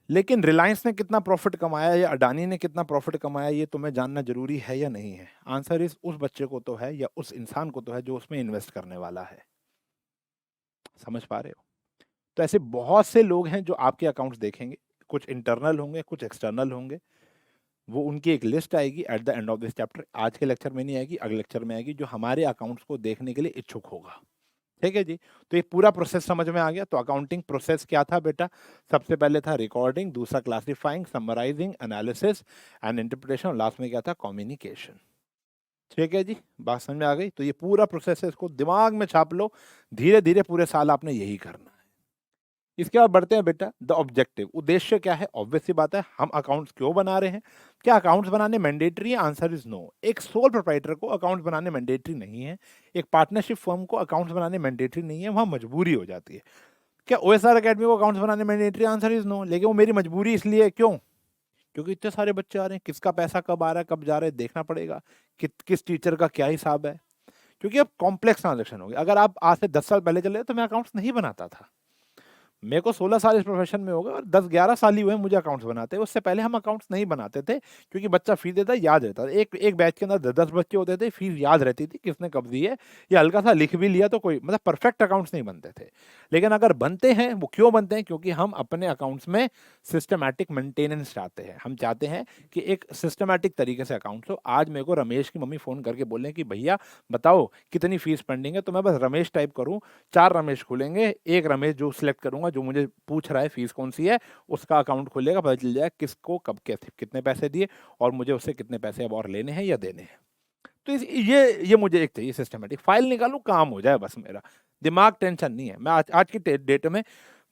लेकिन रिलायंस ने कितना प्रॉफिट कमाया या अडानी ने कितना प्रॉफिट कमाया, ये तुम्हें जानना जरूरी है या नहीं है? आंसर इस उस बच्चे को तो है, या उस इंसान को तो है जो उसमें इन्वेस्ट करने वाला है। समझ पा रहे हो? तो ऐसे बहुत से लोग हैं जो आपके अकाउंट्स देखेंगे, कुछ इंटरनल होंगे, कुछ एक्सटर्नल होंगे। वो उनकी एक लिस्ट आएगी at the end of this chapter. आज के लेक्चर में नहीं आएगी, अगले लेक्चर में आएगी, जो हमारे अकाउंट्स को देखने के लिए इच्छुक होगा। ठीक है जी। तो ये पूरा प्रोसेस समझ में आ गया। तो अकाउंटिंग प्रोसेस क्या था बेटा? सबसे पहले था रिकॉर्डिंग, दूसरा classifying, summarising, analysis and interpretation, और लास्ट में क्या था? कम्युनिकेशन। ठीक है जी, बात समझ में आ गई? तो ये पूरा प्रोसेस है, इसको दिमाग में छाप लो। धीरे धीरे पूरे साल आपने यही करना है। इसके बाद बढ़ते हैं बेटा, द ऑब्जेक्टिव। उद्देश्य क्या है? ऑब्वियस सी बात है, हम अकाउंट्स क्यों बना रहे हैं? क्या अकाउंट्स बनाने मैंडेटरी है? Answer is no. एक सोल प्रोप्राइटर को अकाउंट्स बनाने मैंडेटरी नहीं है, एक पार्टनरशिप फर्म को अकाउंट्स बनाने मैंडेटरी नहीं है, वहां मजबूरी हो जाती है। क्या OSR एकेडमी को अकाउंट्स बनाने मैंडेटरी? Answer is no. लेकिन वो मेरी मजबूरी इसलिए है, क्यों? क्योंकि इतने सारे बच्चे आ रहे हैं, किसका पैसा कब आ रहा है, कब जा रहा है, देखना पड़ेगा। किस टीचर का क्या हिसाब है, क्योंकि अब कॉम्प्लेक्स ट्रांजेक्शन हो गया। अगर आप आज से 10 साल पहले चले तो मैं अकाउंट्स नहीं बनाता था। मेरे को 16 साल इस प्रोफेशन में हो गए, और 10-11 साल ही हुए मुझे अकाउंट्स बनाते। उससे पहले हम अकाउंट्स नहीं बनाते थे, क्योंकि बच्चा फीस देता याद रहता था। एक एक बैच के अंदर 10 बच्चे होते थे, फीस याद रहती थी किसने कब दी है, या हल्का सा लिख भी लिया तो कोई मतलब परफेक्ट अकाउंट्स नहीं बनते थे। लेकिन अगर बनते हैं, वो क्यों बनते हैं? क्योंकि हम अपने अकाउंट्स में सिस्टमैटिक मेंटेनेंस चाहते हैं। हम चाहते हैं कि एक सिस्टमैटिक तरीके से अकाउंट्स हो। आज मेरे को रमेश की मम्मी फोन करके बोले कि भैया बताओ कितनी फीस पेंडिंग है, तो मैं बस रमेश टाइप करूं, 4 रमेश खुलेंगे, एक रमेश जो सिलेक्ट करूंगा जो मुझे पूछ रहा है फीस कौन सी है, उसका अकाउंट खुलेगा, पता चल जाएगा किसको कब कैसे कितने पैसे दिए, और मुझे उससे कितने पैसे अब और लेने हैं या देने हैं। तो ये मुझे एक चाहिए सिस्टमेटिक। फाइल निकालूं, काम हो जाए बस मेरा, दिमाग टेंशन नहीं है। मैं आज की डेट में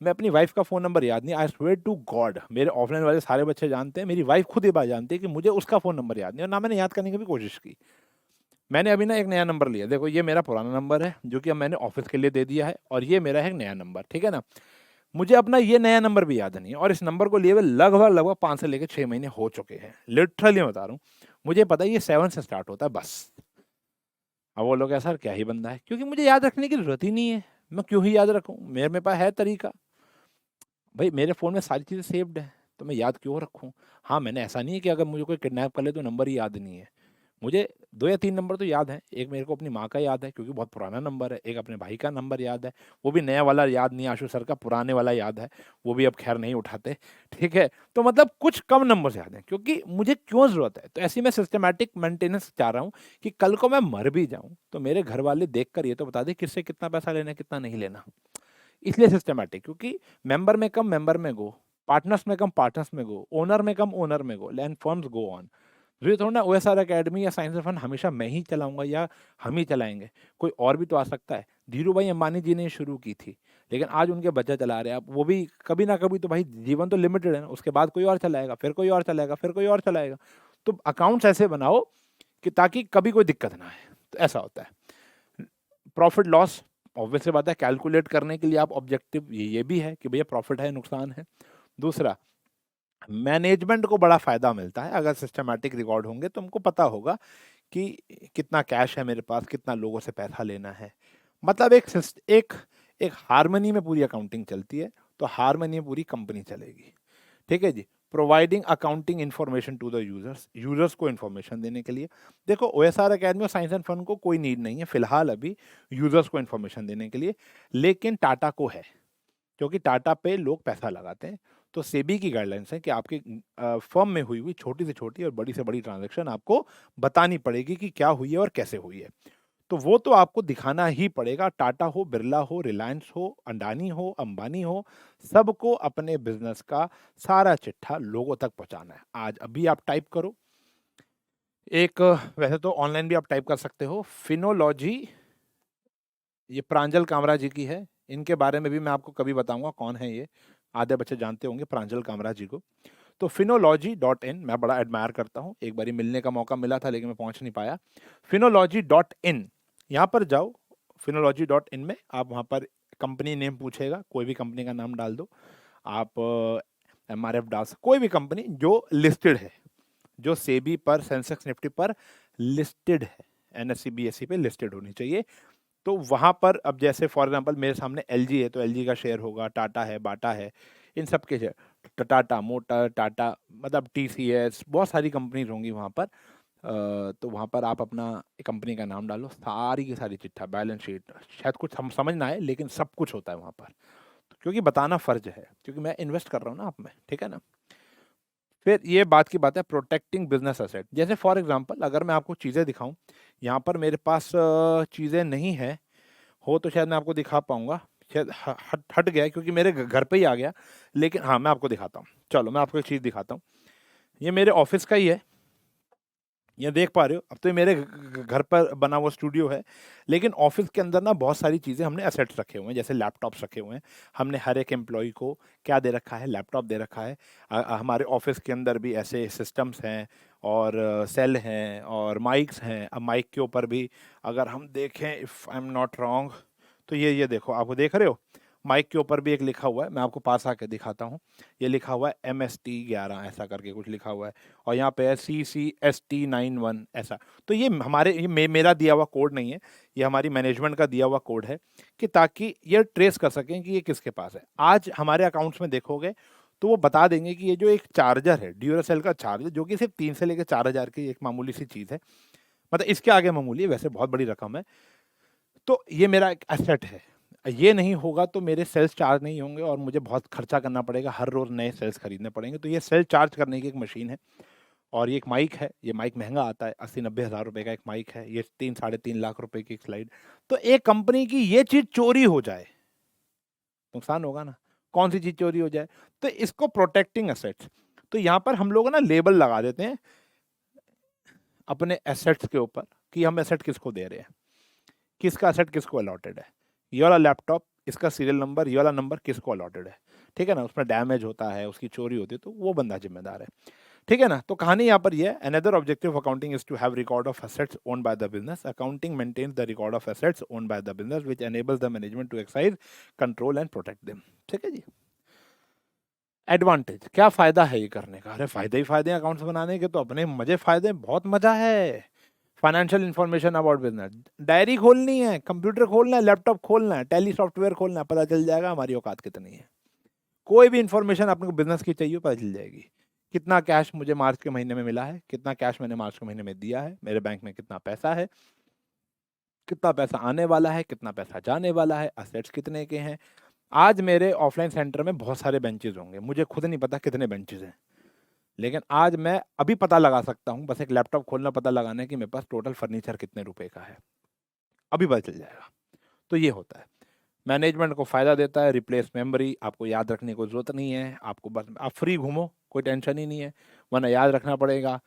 मैं अपनी वाइफ का फोन नंबर याद नहीं। आई स्वेयर टू गॉड, मेरे ऑफलाइन वाले सारे बच्चे जानते हैं, मेरी वाइफ खुद ही बात जानती है कि मुझे उसका फोन नंबर याद नहीं, और ना मैंने याद करने की भी कोशिश की। मैंने अभी ना एक नया नंबर लिया, देखो ये मेरा पुराना नंबर है जो कि अब मैंने ऑफिस के लिए दे दिया है, और ये मेरा है नया नंबर। ठीक है ना? मुझे अपना ये नया नंबर भी याद नहीं है, और इस नंबर को लिए हुए लगभग 5 से लेकर 6 महीने हो चुके हैं। लिटरली बता रहा हूँ, मुझे पता है ये 7 से स्टार्ट होता है बस। अब वो लोग सर क्या ही बंदा है, क्योंकि मुझे याद रखने की जरूरत ही नहीं है। मैं क्यों ही याद रखूं? मेरे पास है तरीका। भाई मेरे फ़ोन में सारी चीज़ें सेव्ड है, तो मैं याद क्यों रखूं? हाँ, मैंने ऐसा नहीं है कि अगर मुझे कोई किडनैप कर ले तो नंबर ही याद नहीं है। मुझे 2 या 3 नंबर तो याद हैं। एक मेरे को अपनी माँ का याद है क्योंकि बहुत पुराना नंबर है, एक अपने भाई का नंबर याद है, वो भी नया वाला याद नहीं, आशु सर का पुराने वाला याद है, वो भी अब ख़ैर नहीं उठाते, ठीक है? तो मतलब कुछ कम नंबर्स याद हैं क्योंकि मुझे क्यों ज़रूरत है? तो ऐसे ही मैं सिस्टमैटिक मेंटेनेंस चाह रहा हूँ कि कल को मैं मर भी जाऊँ, तो मेरे घर वाले देख कर ये तो बता दें किससे कितना पैसा लेना है, कितना नहीं लेना। इसलिए सिस्टमैटिक क्योंकि मेंबर में कम मेंबर में गो, पार्टनर्स में कम पार्टनर्स में गो, ओनर में कम ओनर में गो, लैंड फर्म्स गो ऑन। ये थोड़ा ना ओएसआर एकेडमी या साइंस फंड हमेशा मैं ही चलाऊंगा या हम ही चलाएंगे, कोई और भी तो आ सकता है। धीरू भाई अंबानी जी ने शुरू की थी, लेकिन आज उनके बच्चे चला रहे हैं। अब वो भी कभी ना कभी तो भाई जीवन तो लिमिटेड है ना, उसके बाद कोई और चलाएगा, फिर कोई और चलाएगा, फिर कोई और चलाएगा। तो अकाउंट्स ऐसे बनाओ कि ताकि कभी कोई दिक्कत ना आए। तो ऐसा होता है। प्रॉफिट लॉस ऑब्वियस सी बात है, कैलकुलेट करने के लिए आप ऑब्जेक्टिव ये भी है कि भैया प्रॉफिट है नुकसान है। दूसरा, मैनेजमेंट को बड़ा फायदा मिलता है अगर सिस्टमैटिक रिकॉर्ड होंगे, तो हमको पता होगा कि कितना कैश है मेरे पास, कितना लोगों से पैसा लेना है। मतलब एक एक हार्मनी में पूरी अकाउंटिंग चलती है, तो हार्मनी में पूरी कंपनी चलेगी। ठीक है जी। Providing accounting information to the users, users को इन्फॉर्मेशन देने के लिए। देखो ओएसआर अकेडमी और साइंस एंड फन को कोई नीड नहीं है फिलहाल अभी यूजर्स को इन्फॉर्मेशन देने के लिए, लेकिन टाटा को है क्योंकि टाटा पे लोग पैसा लगाते हैं। तो सेबी की गाइडलाइंस है कि आपकी फर्म में हुई हुई छोटी से छोटी और बड़ी से बड़ी ट्रांजैक्शन आपको बतानी पड़ेगी कि क्या हुई है और कैसे हुई है। तो वो तो आपको दिखाना ही पड़ेगा। टाटा हो, बिरला हो, रिलायंस हो, अडानी हो, अंबानी हो, सबको अपने बिजनेस का सारा चिट्ठा लोगों तक पहुंचाना है। आज अभी आप टाइप करो एक, वैसे तो ऑनलाइन भी आप टाइप कर सकते हो, फिनोलॉजी, ये प्रांजल कामरा जी की है। इनके बारे में भी मैं आपको कभी बताऊंगा कौन है ये, आधे बच्चे जानते होंगे प्रांजल कामरा जी को। तो फिनोलॉजी.इन मैं बड़ा एडमायर करता हूँ, एक बारी मिलने का मौका मिला था लेकिन मैं पहुंच नहीं पाया। फिनोलॉजी.इन, यहाँ पर जाओ। फिनोलॉजी.इन में आप वहाँ पर कंपनी नेम पूछेगा, कोई भी कंपनी का नाम डाल दो आप, MRF डाल सकते, कोई भी कंपनी जो लिस्टेड है, जो सेबी पर, सेंसेक्स निफ्टी पर लिस्टेड है, NSE BSE पे लिस्टेड होनी चाहिए। तो वहाँ पर अब जैसे फॉर एग्जांपल मेरे सामने LG है, तो LG का शेयर होगा, टाटा है, बाटा है, इन सब के शेयर, टाटा मोटर, टाटा मतलब TCS, बहुत सारी कंपनीज होंगी वहाँ पर। तो वहाँ पर आप अपना कंपनी का नाम डालो, सारी की सारी चिट्ठा, बैलेंस शीट, शायद कुछ हम समझ ना आए लेकिन सब कुछ होता है वहाँ पर, क्योंकि बताना फर्ज है, क्योंकि मैं इन्वेस्ट कर रहा हूँ ना आप में, ठीक है ना। फिर ये बात की बात है प्रोटेक्टिंग बिजनेस एसेट। जैसे फॉर एग्जांपल अगर मैं आपको चीज़ें दिखाऊं, यहाँ पर मेरे पास चीज़ें नहीं है, हो तो शायद मैं आपको दिखा पाऊंगा, शायद हट हट गया है क्योंकि मेरे घर पे ही आ गया। लेकिन हाँ मैं आपको दिखाता हूँ, चलो मैं आपको एक चीज़ दिखाता हूँ। ये मेरे ऑफिस का ही है, ये देख पा रहे हो। अब तो ये मेरे घर पर बना हुआ स्टूडियो है, लेकिन ऑफिस के अंदर ना बहुत सारी चीज़ें हमने असेट्स रखे हुए हैं, जैसे लैपटॉप्स रखे हुए हैं। हमने हर एक एम्प्लॉय को क्या दे रखा है, लैपटॉप दे रखा है। हमारे ऑफिस के अंदर भी ऐसे सिस्टम्स हैं और सेल हैं और माइक्स हैं। अब माइक के ऊपर भी अगर हम देखें, if I am not wrong, तो ये देखो, आपको देख रहे हो माइक के ऊपर भी एक लिखा हुआ है, मैं आपको पास आके दिखाता हूँ। ये लिखा हुआ है MST11 ऐसा करके कुछ लिखा हुआ है, और यहाँ पे है CCST91 ऐसा। तो ये हमारे मेरा दिया हुआ कोड नहीं है, ये हमारी मैनेजमेंट का दिया हुआ कोड है, कि ताकि ये ट्रेस कर सकें कि ये किसके पास है। आज हमारे अकाउंट्स में देखोगे तो वो बता देंगे कि ये जो एक चार्जर है, ड्यूरासेल का चार्जर, जो कि सिर्फ 3 से लेकर 4 हज़ार की एक मामूली सी चीज़ है, मतलब इसके आगे मामूली है, वैसे बहुत बड़ी रकम है। तो ये मेरा एक एसेट है। ये नहीं होगा तो मेरे सेल्स चार्ज नहीं होंगे और मुझे बहुत खर्चा करना पड़ेगा, हर रोज़ नए सेल्स खरीदने पड़ेंगे। तो ये सेल चार्ज करने की एक मशीन है। और ये एक माइक है, ये माइक महँगा आता है, 80-90 हज़ार रुपए का एक माइक है। ये 3 साढ़े 3 लाख रुपए की एक स्लाइड। तो एक कंपनी की ये चीज़ चोरी हो जाए, नुकसान होगा ना? कौन-सी चीज़ चोरी हो जाए? तो इसको प्रोटेक्टिंग एसेट्स, तो यहाँ पर हम लोग ना लेबल लगा देते हैं अपने एसेट्स के ऊपर कि हम एसेट किसको दे रहे हैं, किसका एसेट किसको अलॉटेड है। ये वाला लैपटॉप, इसका सीरियल नंबर, ये वाला नंबर किसको अलॉटेड है, ठीक है ना? उसमें डैमेज होता है, उसकी चोरी होती है, तो वो बंदा ज़िम्मेदार है। ठीक है ना? तो कहानी यहाँ पर ये है, another objective of accounting is to have record of assets owned by the business. Accounting maintains the record of assets owned by the business which enables the management to exercise, control and protect them. ठीक है जी। Advantage, क्या फायदा है ये करने का? अरे फायदे ही फायदे हैं अकाउंट्स बनाने के, तो अपने मजे फायदे, बहुत मजा है। Financial information about business, diary खोलनी है, कंप्यूटर खोलना है, लैपटॉप खोलना है, टैली सॉफ्टवेयर खोलना है, पता चल जाएगा हमारी औकात कितनी है। कोई भी इंफॉर्मेशन आपको बिजनेस की चाहिए पता चल जाएगी, कितना कैश मुझे मार्च के महीने में मिला है, कितना कैश मैंने मार्च के महीने में दिया है, मेरे बैंक में कितना पैसा है, कितना पैसा आने वाला है, कितना पैसा जाने वाला है, असेट्स कितने के हैं। आज मेरे ऑफलाइन सेंटर में बहुत सारे बेंचेस होंगे, मुझे खुद नहीं पता कितने बेंचेस हैं, लेकिन आज मैं अभी पता लगा सकता हूँ, बस एक लैपटॉप खोलना पता लगाना है कि मेरे पास टोटल फर्नीचर कितने रुपए का है, अभी पता चल जाएगा। तो ये होता है, मैनेजमेंट को फायदा देता है। रिप्लेस मेमोरी, आपको याद रखने की जरूरत नहीं है, आपको बस आप फ्री घूमो, कोई टेंशन ही नहीं है, वरना याद रखना पड़ेगा।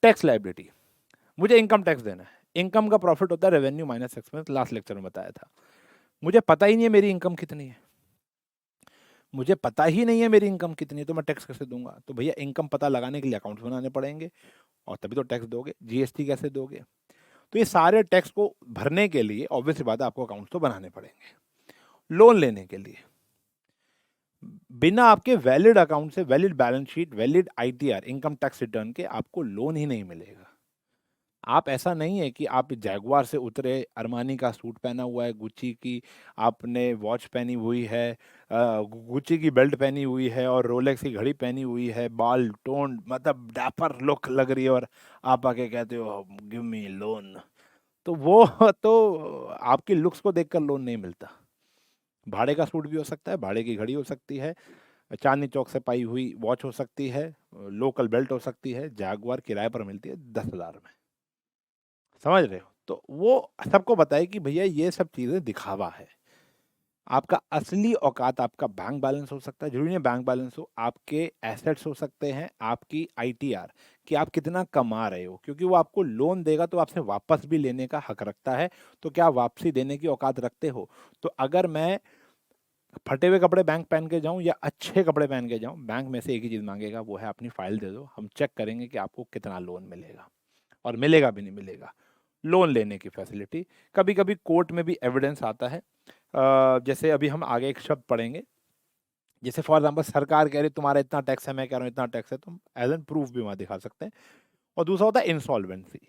टैक्स लाइबिलिटी, मुझे इनकम टैक्स देना है। इनकम का प्रॉफिट होता है revenue minus expense, last lecture में बताया था। मुझे पता ही नहीं है मेरी इनकम कितनी है, मुझे पता ही नहीं है मेरी इनकम कितनी है, तो मैं टैक्स कैसे दूंगा? तो भैया इनकम पता लगाने के लिए अकाउंट्स बनाने पड़ेंगे, और तभी तो टैक्स दोगे। जीएसटी कैसे दोगे? तो ये सारे टैक्स को भरने के लिए ऑब्वियस बात है आपको अकाउंट्स तो बनाने पड़ेंगे। लोन लेने के लिए बिना आपके वैलिड अकाउंट से, valid balance sheet, valid ITR, income tax return के आपको लोन ही नहीं मिलेगा। आप ऐसा नहीं है कि आप जैगुआर से उतरे, अरमानी का सूट पहना हुआ है, गुच्ची की आपने वॉच पहनी हुई है, गुच्ची की बेल्ट पहनी हुई है और रोलेक्स की घड़ी पहनी हुई है, बाल टोन मतलब डैपर लुक लग रही है, और आप आके कहते हो गिव मी लोन। तो वो तो आपकी लुक्स को देखकर लोन नहीं मिलता। भाड़े का सूट भी हो सकता है, भाड़े की घड़ी हो सकती है, चांदनी चौक से पाई हुई वॉच हो सकती है, लोकल बेल्ट हो सकती है, जैगुआर किराए पर मिलती है 10,000 में। समझ रहे हो? तो वो सबको बताए कि भैया ये सब चीजें दिखावा है। आपका असली औकात आपका बैंक बैलेंस हो सकता है, जरूरी नहीं बैंक बैलेंस हो, आपके एसेट्स हो सकते हैं, आपकी आईटीआर कि आप कितना कमा रहे हो, क्योंकि वो आपको लोन देगा तो आपसे वापस भी लेने का हक रखता है। तो क्या वापसी देने की औकात रखते हो? तो अगर मैं फटे हुए कपड़े बैंक पहन के जाऊं या अच्छे कपड़े पहन के जाऊं, बैंक में से एक ही चीज मांगेगा, वो है अपनी फाइल दे दो, हम चेक करेंगे कि आपको कितना लोन मिलेगा, और मिलेगा भी नहीं मिलेगा। लोन लेने की फैसिलिटी, कभी कभी कोर्ट में भी एविडेंस आता है। जैसे अभी हम आगे एक शब्द पढ़ेंगे, जैसे फॉर एग्जाम्पल सरकार कह रही तुम्हारा इतना टैक्स है, मैं कह रहा हूँ इतना टैक्स है, तुम एज एन प्रूफ भी वहां दिखा सकते हैं। और दूसरा होता है इंसॉल्वेंसी।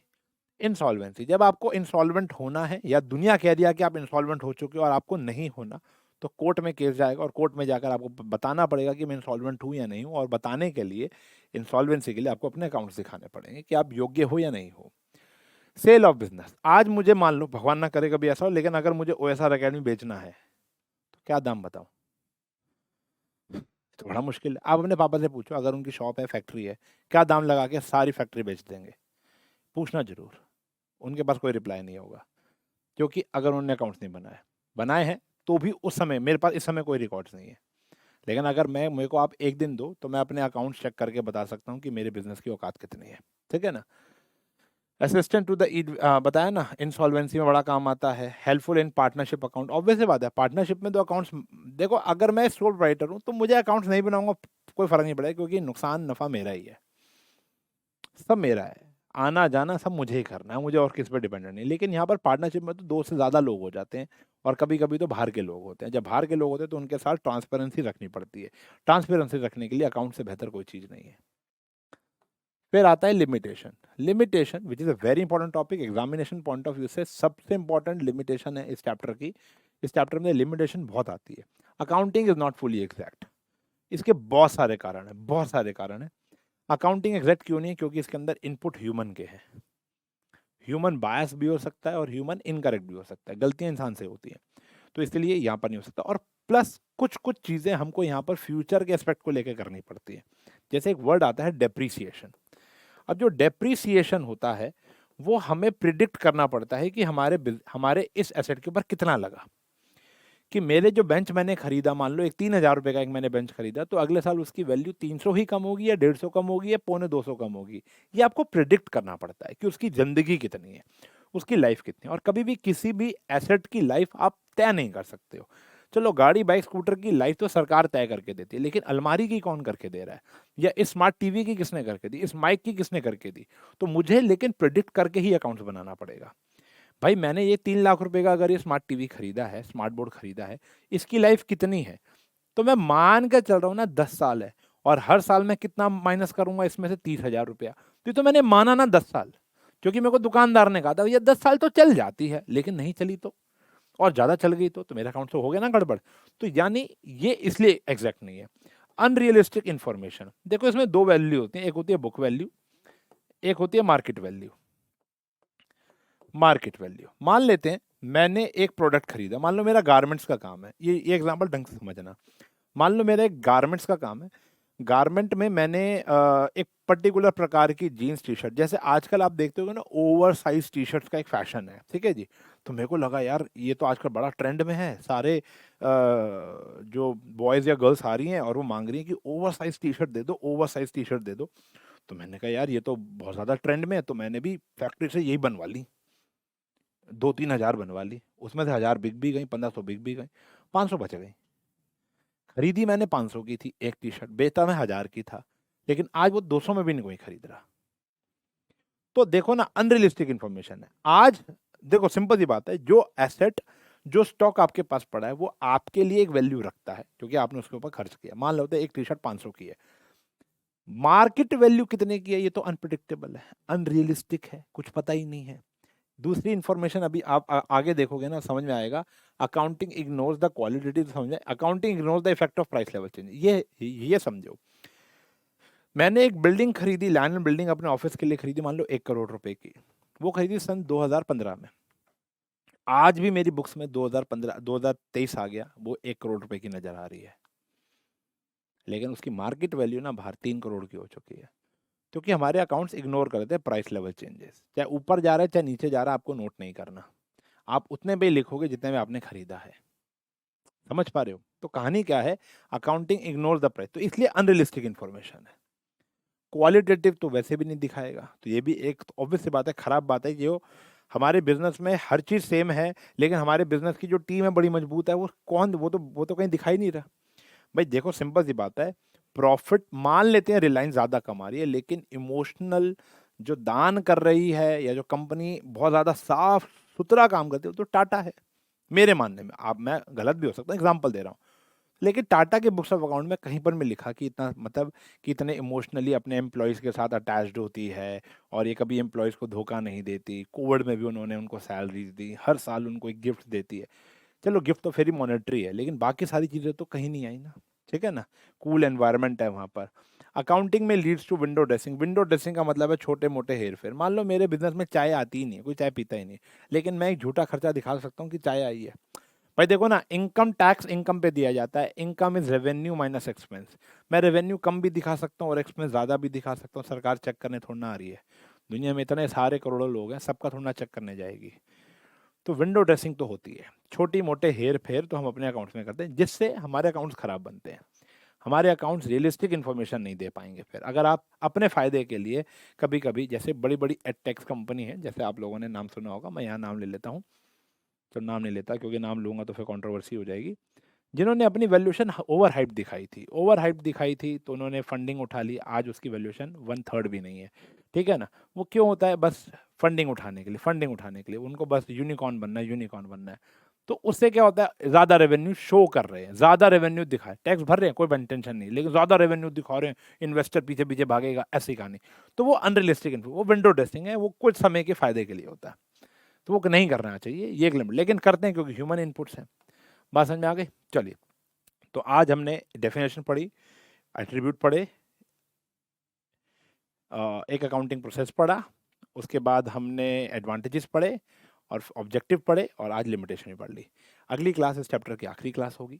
इंसॉल्वेंसी, जब आपको इंसॉल्वेंट होना है या दुनिया कह दिया कि आप इंसॉल्वेंट हो चुके हो और आपको नहीं होना, तो कोर्ट में केस जाएगा, और कोर्ट में जाकर आपको बताना पड़ेगा कि मैं इंसॉल्वेंट हूँ या नहीं हूँ, और बताने के लिए, इंसॉल्वेंसी के लिए आपको अपने अकाउंट्स दिखाने पड़ेंगे कि आप योग्य हो या नहीं हो। सेल ऑफ बिजनेस, आज मुझे मान लो, भगवान ना करे कभी ऐसा हो, लेकिन अगर मुझे ओएसआर एकेडमी बेचना है, तो क्या दाम बताऊं? तो बड़ा मुश्किल है। आप अपने पापा से पूछो, अगर उनकी शॉप है, फैक्ट्री है, क्या दाम लगा के सारी फैक्ट्री बेच देंगे? पूछना जरूर, उनके पास कोई रिप्लाई नहीं होगा, क्योंकि अगर उन्होंने अकाउंट्स नहीं बनाए, बनाए हैं तो भी उस समय, मेरे पास इस समय कोई रिकॉर्ड्स नहीं है। लेकिन अगर मैं, मेरे को आप एक दिन दो, तो मैं अपने अकाउंट्स चेक करके बता सकता हूँ कि मेरे बिजनेस की औकात कितनी है। ठीक है ना? असिस्टेंट टू द ईद, बताया ना, इंसॉल्वेंसी में बड़ा काम आता है। Helpful in partnership account, obvious सी बात है, पार्टनरशिप में तो अकाउंट्स, देखो अगर मैं सोल राइटर हूँ तो मुझे अकाउंट्स नहीं बनाऊंगा, कोई फर्क नहीं पड़ेगा, क्योंकि नुकसान नफा मेरा ही है, सब मेरा है, आना जाना सब मुझे ही करना है, मुझे और किस पर डिपेंडेंट नहीं। लेकिन यहाँ पर पार्टनरशिप में तो दो से ज़्यादा लोग हो जाते हैं, और कभी कभी तो बाहर के लोग होते हैं। जब बाहर के लोग होते हैं तो उनके साथ ट्रांसपेरेंसी रखनी पड़ती है। ट्रांसपेरेंसी रखने के लिए अकाउंट से बेहतर कोई चीज़ नहीं है। फिर आता है limitation. Limitation which is a very important topic, examination point of view से सबसे इंपॉर्टेंट लिमिटेशन है इस चैप्टर की। इस चैप्टर में लिमिटेशन बहुत आती है। Accounting is not fully exact, इसके बहुत सारे कारण हैं, बहुत सारे कारण हैं। अकाउंटिंग एग्जैक्ट क्यों नहीं है? क्योंकि इसके अंदर इनपुट ह्यूमन के हैं। ह्यूमन बायस भी हो सकता है और ह्यूमन इनकरेक्ट भी हो सकता है, गलतियां इंसान से होती हैं, तो इसलिए यहाँ पर नहीं हो सकता। और प्लस कुछ कुछ चीज़ें हमको यहाँ पर फ्यूचर के एस्पेक्ट को लेकर करनी पड़ती है। जैसे एक वर्ड आता है डेप्रीसिएशन। अब जो डेप्रीसिएशन होता है, वो हमें प्रिडिक्ट करना पड़ता है कि हमारे इस एसेट के ऊपर कितना लगा। कि मेरे जो बेंच मैंने खरीदा, मान लो एक 3,000 रुपये का एक मैंने बेंच खरीदा, तो अगले साल उसकी वैल्यू 300 ही कम होगी, या 150 कम होगी, या 250 कम होगी। ये आपको प्रिडिक्ट करना पड़ता है कि उसकी ज़िंदगी कितनी है, उसकी लाइफ कितनी है। और कभी भी किसी भी एसेट की लाइफ आप तय नहीं कर सकते हो। चलो गाड़ी बाइक स्कूटर की लाइफ तो सरकार तय करके देती है, लेकिन अलमारी की कौन करके दे रहा है? या इस स्मार्ट टीवी की किसने करके दी? इस माइक की किसने करके दी? तो मुझे लेकिन प्रिडिक्ट करके ही अकाउंट्स बनाना पड़ेगा। भाई मैंने ये 3 लाख रुपए का अगर ये स्मार्ट टीवी खरीदा है, स्मार्ट बोर्ड खरीदा है, इसकी लाइफ कितनी है? तो मैं मान के चल रहा हूँ ना 10 साल है, और हर साल मैं कितना माइनस करूंगा इसमें से? 30,000 रुपया। तो मैंने माना ना 10 साल, क्योंकि मेरे को दुकानदार ने कहा था भैया 10 साल तो चल जाती है, लेकिन नहीं चली तो, और ज्यादा चल गई तो मेरे अकाउंट से हो गया ना गड़बड़। तो यानी ये इसलिए एग्जैक्ट नहीं है। अनरियलिस्टिक इंफॉर्मेशन, देखो इसमें दो वैल्यू होती हैं, एक होती है बुक वैल्यू, एक होती है मार्केट वैल्यू। मार्केट वैल्यू, मान लेते हैं मैंने एक प्रोडक्ट खरीदा, मान लो मेरा गारमेंट्स का काम है, ये एग्जांपल ढंग से समझना। मान लो मेरा एक गारमेंट्स का काम है, गारमेंट में मैंने एक पर्टिकुलर प्रकार की जीन्स टी शर्ट, जैसे आजकल आप देखते हो ना ओवर साइज टी शर्ट्स का एक फैशन है, ठीक है जी। तो मेरे को लगा यार ये तो आजकल बड़ा ट्रेंड में है, सारे जो बॉयज या गर्ल्स आ रही हैं और वो मांग रही हैं कि ओवर साइज टी शर्ट दे दो, ओवर साइज टी शर्ट दे दो। तो मैंने कहा यार ये तो बहुत ज़्यादा ट्रेंड में है, तो मैंने भी फैक्ट्री से यही बनवा ली, 2-3 हज़ार बनवा ली, उसमें से 1,000 बिक भी गई, 1,500 बिक भी गई, 500 बच गई। खरीदी मैंने 500 की थी एक टी शर्ट, बेचा मैं 1,000 की था, लेकिन आज वो 200 में भी नहीं कोई खरीद रहा। तो देखो ना, अनरियलिस्टिक इंफॉर्मेशन है। आज देखो सिंपल सी बात है, जो एसेट, जो स्टॉक आपके पास पड़ा है वो आपके लिए एक वैल्यू रखता है क्योंकि आपने उसके ऊपर खर्च किया। मान लो एक टी शर्ट 500 की है, मार्केट वैल्यू कितने की है ये तो अनप्रिडिक्टेबल है, अनरियलिस्टिक है, कुछ पता ही नहीं है। दूसरी इंफॉर्मेशन अभी आप आगे देखोगे ना समझ में आएगा, अकाउंटिंग इग्नोर्स द क्वालिटेटिव, समझ में, accounting ignores the effect of price level change. ये समझो, मैंने एक बिल्डिंग खरीदी, लैंड बिल्डिंग अपने ऑफिस के लिए खरीदी, मान लो 1 करोड़ रुपए की, वो खरीदी सन 2015 में। आज भी मेरी बुक्स में 2015 2023 आ गया, वो 1 करोड़ रुपए की नजर आ रही है, लेकिन उसकी मार्केट वैल्यू ना बाहर 3 करोड़ की हो चुकी है, क्योंकि हमारे अकाउंट्स इग्नोर करते हैं प्राइस लेवल चेंजेस। चाहे ऊपर जा रहा है चाहे नीचे जा रहा है, आपको नोट नहीं करना, आप उतने पे ही लिखोगे जितने में आपने खरीदा है। समझ पा रहे हो? तो कहानी क्या है, अकाउंटिंग इग्नोर द प्राइस, तो इसलिए अनरियलिस्टिक इंफॉर्मेशन है। क्वालिटेटिव तो वैसे भी नहीं दिखाएगा, तो ये भी एक ऑब्वियस सी बात है, खराब बात है। जो हमारे बिजनेस में हर चीज सेम है, लेकिन हमारे बिजनेस की जो टीम है बड़ी मजबूत है, वो कौन, वो तो कहीं दिखाई नहीं रहा। भाई देखो सिंपल सी बात है, प्रॉफिट मान लेते हैं रिलायंस ज्यादा कमा रही है, लेकिन इमोशनल जो दान कर रही है या जो कंपनी बहुत ज्यादा साफ सुथरा काम करती है वो तो टाटा है, मेरे मानने में। आप, मैं गलत भी हो सकता हूँ, एग्जाम्पल दे रहा हूँ, लेकिन टाटा के बुक्स ऑफ अकाउंट में कहीं पर मैं लिखा कि इतना, मतलब कि इतने इमोशनली अपने एम्प्लॉयज़ के साथ अटैच्ड होती है और ये कभी एम्प्लॉयज़ को धोखा नहीं देती। कोविड में भी उन्होंने उनको सैलरीज दी, हर साल उनको एक गिफ्ट देती है। चलो गिफ्ट तो फिर ही मॉनेटरी है, लेकिन बाकी सारी चीज़ें तो कहीं नहीं आई ना, ठीक है ना। कूल एनवायरनमेंट है वहाँ पर। अकाउंटिंग में leads to window dressing, window dressing का मतलब है छोटे मोटे हेर फेर। मान लो मेरे बिजनेस में चाय आती ही नहीं है, कोई चाय पीता ही नहीं, लेकिन मैं एक झूठा खर्चा दिखा सकता हूँ कि चाय आई है। भाई देखो ना, इनकम टैक्स इनकम पे दिया जाता है, income is revenue minus expense. मैं रेवेन्यू कम भी दिखा सकता हूँ और एक्सपेंस ज़्यादा भी दिखा सकता हूँ, सरकार चेक करने थोड़ा ना आ रही है। दुनिया में इतने सारे करोड़ों लोग हैं, सबका थोड़ा ना चेक करने जाएगी। तो विंडो ड्रेसिंग तो होती है, छोटी मोटे हेर फेर तो हम अपने अकाउंट्स में करते हैं, जिससे हमारे अकाउंट्स खराब बनते हैं। हमारे अकाउंट्स रियलिस्टिक इन्फॉर्मेशन नहीं दे पाएंगे फिर, अगर आप अपने फायदे के लिए कभी कभी, जैसे बड़ी बड़ी एडटेक्स कंपनी है, जैसे आप लोगों ने नाम सुना होगा, मैं यहाँ नाम ले लेता हूँ, तो नाम नहीं लेता क्योंकि नाम लूंगा तो फिर कंट्रोवर्सी हो जाएगी। जिन्होंने अपनी वैल्यूएशन ओवर हाइप दिखाई थी, ओवर हाइप दिखाई थी तो उन्होंने फंडिंग उठा ली, आज उसकी वैल्यूएशन 1/3 भी नहीं है, ठीक है ना। वो क्यों होता है, बस फंडिंग उठाने के लिए, फंडिंग उठाने के लिए उनको बस यूनिकॉर्न बनना है, यूनिकॉर्न बनना है। तो उससे क्या होता है, ज्यादा रेवेन्यू शो कर रहे हैं, ज्यादा रेवेन्यू दिखाए, टैक्स भर रहे हैं कोई टेंशन नहीं, लेकिन ज्यादा रेवेन्यू दिखा रहे हैं, इन्वेस्टर पीछे पीछे भागेगा, ऐसी कहानी। तो वो अनरियलिस्टिक, वो विंडो ड्रेसिंग है, वो कुछ समय के फायदे के लिए होता है, तो वो नहीं करना चाहिए, ये एक लिमिट, लेकिन करते हैं क्योंकि ह्यूमन इनपुट्स हैं। बात समझ में आ गई? चलिए, तो आज हमने डेफिनेशन पढ़ी, एट्रीब्यूट पढ़े, एक अकाउंटिंग प्रोसेस पढ़ा, उसके बाद हमने एडवांटेजेस पढ़े और ऑब्जेक्टिव पढ़े, और आज लिमिटेशन भी पढ़ ली। अगली क्लास इस चैप्टर की आखिरी क्लास होगी।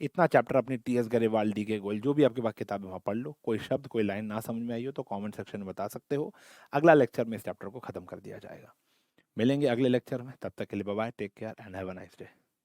इतना चैप्टर अपनी टी एस गरेवाल, डी के गोयल, जो भी आपके पास किताब है वहाँ पढ़ लो। कोई शब्द कोई लाइन ना समझ में आई हो तो कमेंट सेक्शन में बता सकते हो। अगला लेक्चर में इस चैप्टर को खत्म कर दिया जाएगा। मिलेंगे अगले लेक्चर में, तब तक के लिए bye bye, take care and have a nice day.